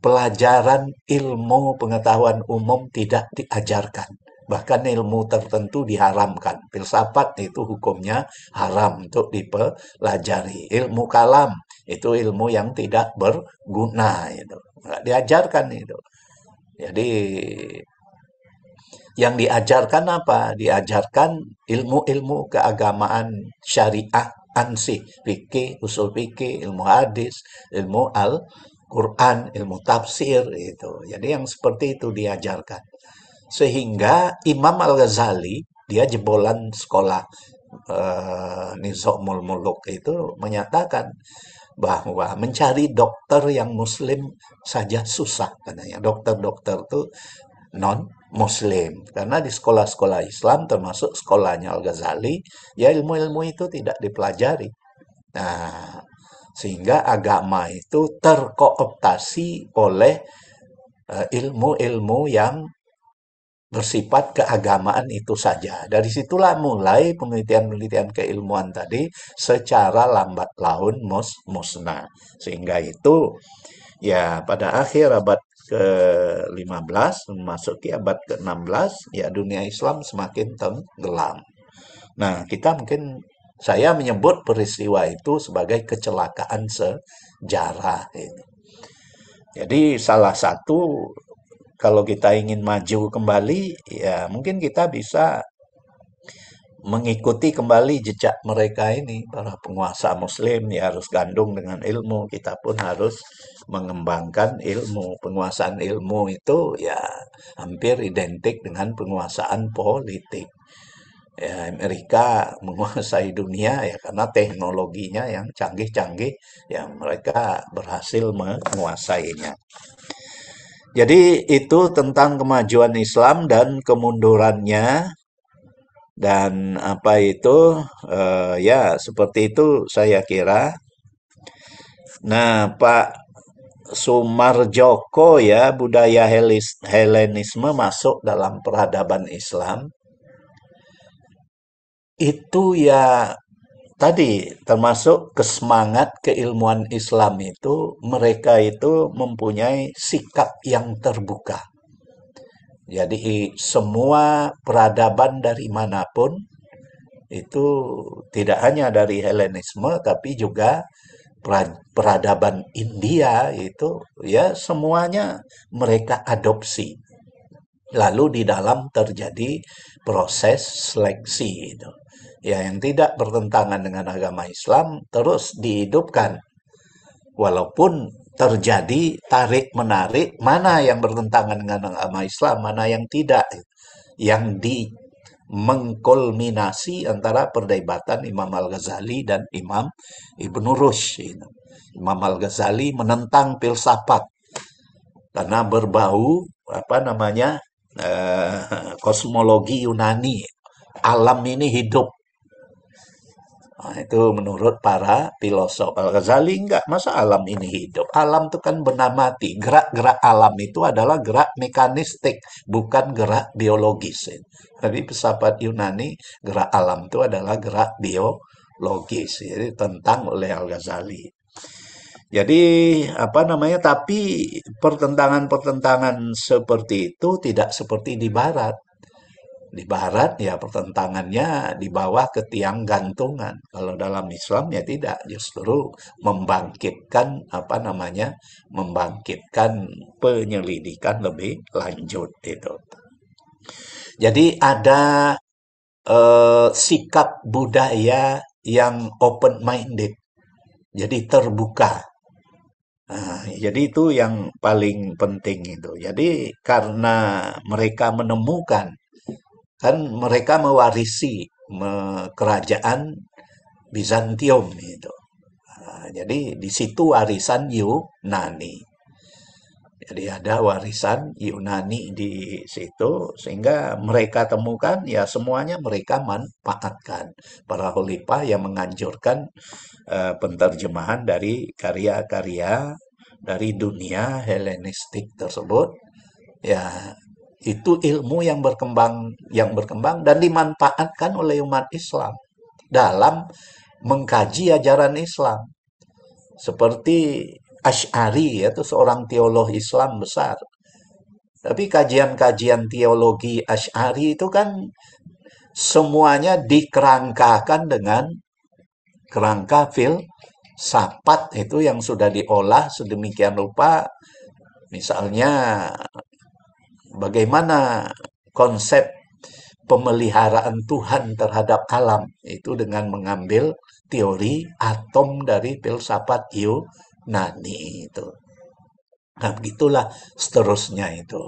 pelajaran ilmu pengetahuan umum tidak diajarkan. Bahkan ilmu tertentu diharamkan. Filsafat itu hukumnya haram untuk dipelajari. Ilmu kalam itu ilmu yang tidak berguna. Itu nggak diajarkan itu. Jadi yang diajarkan apa? Diajarkan ilmu-ilmu keagamaan syariah, ansih, fikih, usul fikih, ilmu hadis, ilmu Al-Quran, ilmu tafsir itu. Jadi yang seperti itu diajarkan. Sehingga Imam Al-Ghazali, dia jebolan sekolah Nizamul Muluk itu, menyatakan bahwa mencari dokter yang muslim saja susah katanya. Dokter-dokter itu non-muslim. Karena di sekolah-sekolah Islam, termasuk sekolahnya Al-Ghazali, ya ilmu-ilmu itu tidak dipelajari. Nah, sehingga agama itu terkooptasi oleh ilmu-ilmu yang bersifat keagamaan itu saja. Dari situlah mulai penelitian-penelitian keilmuan tadi secara lambat laun musnah. Sehingga itu ya pada akhir abad ke-15 memasuki abad ke-16 ya dunia Islam semakin tenggelam. Nah, saya menyebut peristiwa itu sebagai kecelakaan sejarah ini. Jadi salah satu, kalau kita ingin maju kembali, ya mungkin kita bisa mengikuti kembali jejak mereka ini, para penguasa muslim ya harus gandung dengan ilmu, kita pun harus mengembangkan ilmu. Penguasaan ilmu itu ya hampir identik dengan penguasaan politik. Ya, Amerika menguasai dunia ya karena teknologinya yang canggih-canggih, yang mereka berhasil menguasainya. Jadi itu tentang kemajuan Islam dan kemundurannya, dan ya seperti itu saya kira. Nah, Pak Sumarjoko ya, budaya Helenisme masuk dalam peradaban Islam. Itu ya tadi termasuk kesemangat keilmuan Islam itu, mereka itu mempunyai sikap yang terbuka. Jadi semua peradaban dari manapun itu tidak hanya dari Helenisme tapi juga peradaban India itu ya semuanya mereka adopsi. Lalu di dalam terjadi proses seleksi itu. Ya, yang tidak bertentangan dengan agama Islam terus dihidupkan. Walaupun terjadi tarik-menarik, mana yang bertentangan dengan agama Islam, mana yang tidak. Yang mengkulminasi antara perdebatan Imam Al-Ghazali dan Imam Ibn Rushd. Imam Al-Ghazali menentang filsafat karena berbau kosmologi Yunani. Alam ini hidup. Nah, itu menurut para filosof. Al-Ghazali enggak, masa alam ini hidup? Alam itu kan benda mati. Gerak-gerak alam itu adalah gerak mekanistik, bukan gerak biologis. Jadi filsafat Yunani, gerak alam itu adalah gerak biologis. Jadi tentang oleh Al-Ghazali. Jadi tapi pertentangan-pertentangan seperti itu tidak seperti di Barat. Di Barat ya pertentangannya di bawah ke tiang gantungan. Kalau dalam Islam ya tidak, justru membangkitkan membangkitkan penyelidikan lebih lanjut itu. Jadi ada sikap budaya yang open minded. Jadi terbuka. Nah, jadi itu yang paling penting itu. Jadi karena mereka menemukan, kan mereka mewarisi kerajaan Bizantium itu. Nah, jadi di situ warisan Yunani. Jadi ada warisan Yunani di situ sehingga mereka temukan ya semuanya mereka manfaatkan. Para khalifah yang menganjurkan penterjemahan dari karya-karya dari dunia Helenistik tersebut ya itu ilmu yang berkembang dan dimanfaatkan oleh umat Islam dalam mengkaji ajaran Islam. Seperti Asy'ari yaitu seorang teolog Islam besar. Tapi kajian-kajian teologi Asy'ari itu kan semuanya dikerangkakan dengan kerangka filsafat itu yang sudah diolah sedemikian rupa. Misalnya bagaimana konsep pemeliharaan Tuhan terhadap alam itu dengan mengambil teori atom dari filsafat Yunani itu. Nah, begitulah seterusnya itu.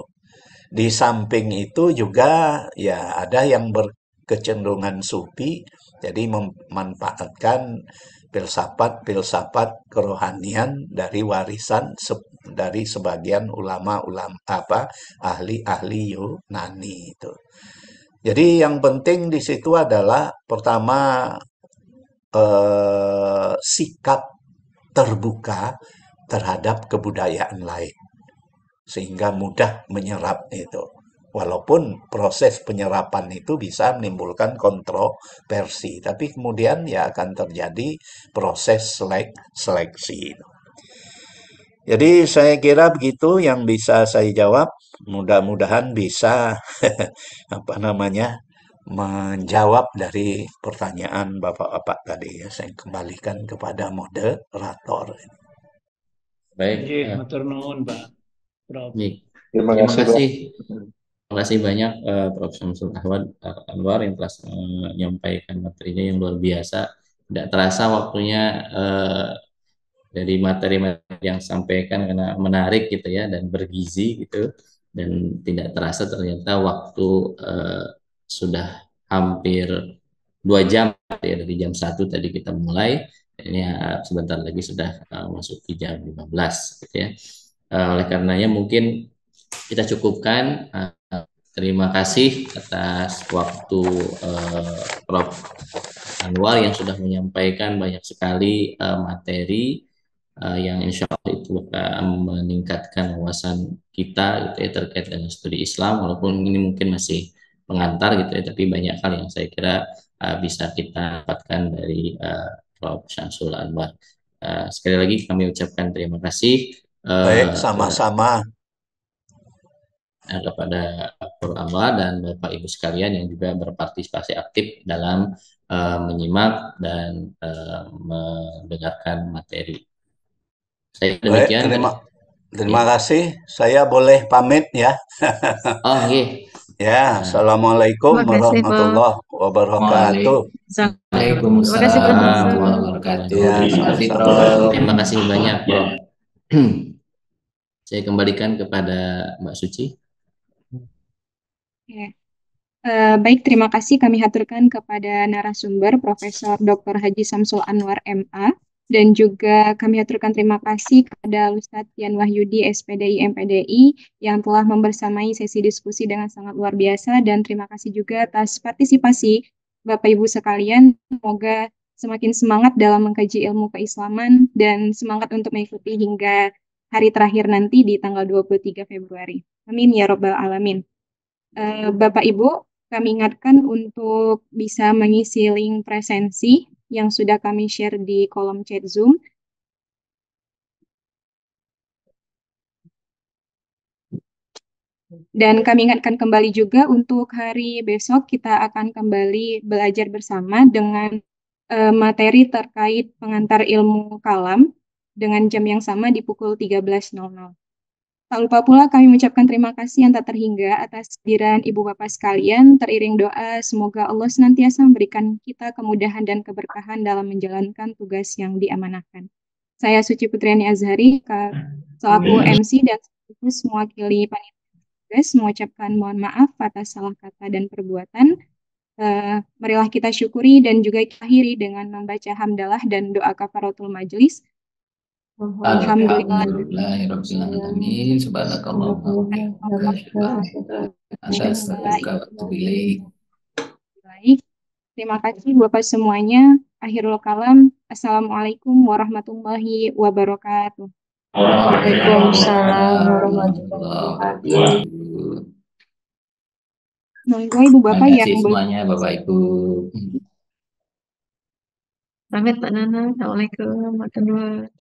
Di samping itu juga ya ada yang berkecenderungan sufi, jadi memanfaatkan filsafat kerohanian dari warisan dari sebagian ulama-ulama ahli-ahli Yunani itu. Jadi yang penting di situ adalah pertama sikap terbuka terhadap kebudayaan lain sehingga mudah menyerap itu. Walaupun proses penyerapan itu bisa menimbulkan kontroversi, tapi kemudian ya akan terjadi proses seleksi. Jadi saya kira begitu yang bisa saya jawab. Mudah-mudahan bisa menjawab dari pertanyaan Bapak-bapak tadi ya. Saya kembalikan kepada moderator. Baik, matur nuwun, Pak Prof. Terima Terima kasih, kasih. Terima kasih banyak Prof. Syamsul Anwar yang telah menyampaikan materinya yang luar biasa. Tidak terasa waktunya dari materi-materi yang sampaikan karena menarik gitu ya dan bergizi gitu, dan tidak terasa ternyata waktu sudah hampir 2 jam ya, dari jam 1 tadi kita mulai, ini sebentar lagi sudah memasuki jam 15 gitu ya. Oleh karenanya mungkin kita cukupkan. Terima kasih atas waktu Prof. Anwar yang sudah menyampaikan banyak sekali materi yang insya Allah itu akan meningkatkan wawasan kita gitu ya, terkait dengan studi Islam, walaupun ini mungkin masih pengantar gitu ya, tapi banyak hal yang saya kira bisa kita dapatkan dari Prof. Syamsul Anwar. Sekali lagi kami ucapkan terima kasih. Baik, sama-sama. kepada Dr. Anwar dan Bapak Ibu sekalian yang juga berpartisipasi aktif dalam menyimak dan mendengarkan materi. Saya Baik, demikian. terima kasih. Saya boleh pamit ya. Oh, iya. Ya, Assalamualaikum Terima kasih, Prof. warahmatullahi wabarakatuh. Terima kasih, Profesor. Waalaikumsalam warahmatullahi wabarakatuh. Ya, Terima kasih, sama-sama. Prof. Terima kasih banyak, Prof. Saya kembalikan kepada Mbak Suci. Ya. Baik, terima kasih kami haturkan kepada narasumber Profesor Dr. Haji Samsul Anwar MA, dan juga kami haturkan terima kasih kepada Ustadz Yan Wahyudi SPDI MPDI yang telah membersamai sesi diskusi dengan sangat luar biasa, dan terima kasih juga atas partisipasi Bapak Ibu sekalian. Semoga semakin semangat dalam mengkaji ilmu keislaman dan semangat untuk mengikuti hingga hari terakhir nanti di tanggal 23 Februari. Amin ya Rabbal Alamin. Bapak Ibu, kami ingatkan untuk bisa mengisi link presensi yang sudah kami share di kolom chat Zoom. Dan kami ingatkan kembali juga untuk hari besok kita akan kembali belajar bersama dengan materi terkait pengantar ilmu kalam dengan jam yang sama di pukul 13.00. Tak lupa pula kami mengucapkan terima kasih yang tak terhingga atas kehadiran Ibu Bapak sekalian, teriring doa semoga Allah senantiasa memberikan kita kemudahan dan keberkahan dalam menjalankan tugas yang diamanahkan. Saya Suci Putriani Azhari, selaku MC dan sekaligus mewakili panitia tugas, mengucapkan mohon maaf atas salah kata dan perbuatan. Marilah kita syukuri dan juga kita akhiri dengan membaca hamdalah dan doa kafaratul majelis. Alhamdulillahirrahmanirrahim. Subhanakallahumma Baik, terima kasih Bapak semuanya. Akhirul kalam. Assalamualaikum warahmatullahi wabarakatuh. Waalaikumsalam warahmatullahi wabarakatuh. Monggo Ibu Bapak Terima yang kasih semuanya Bapak Ibu. Pamit Pak Nana. Assalamualaikum warahmatullahi wabarakatuh.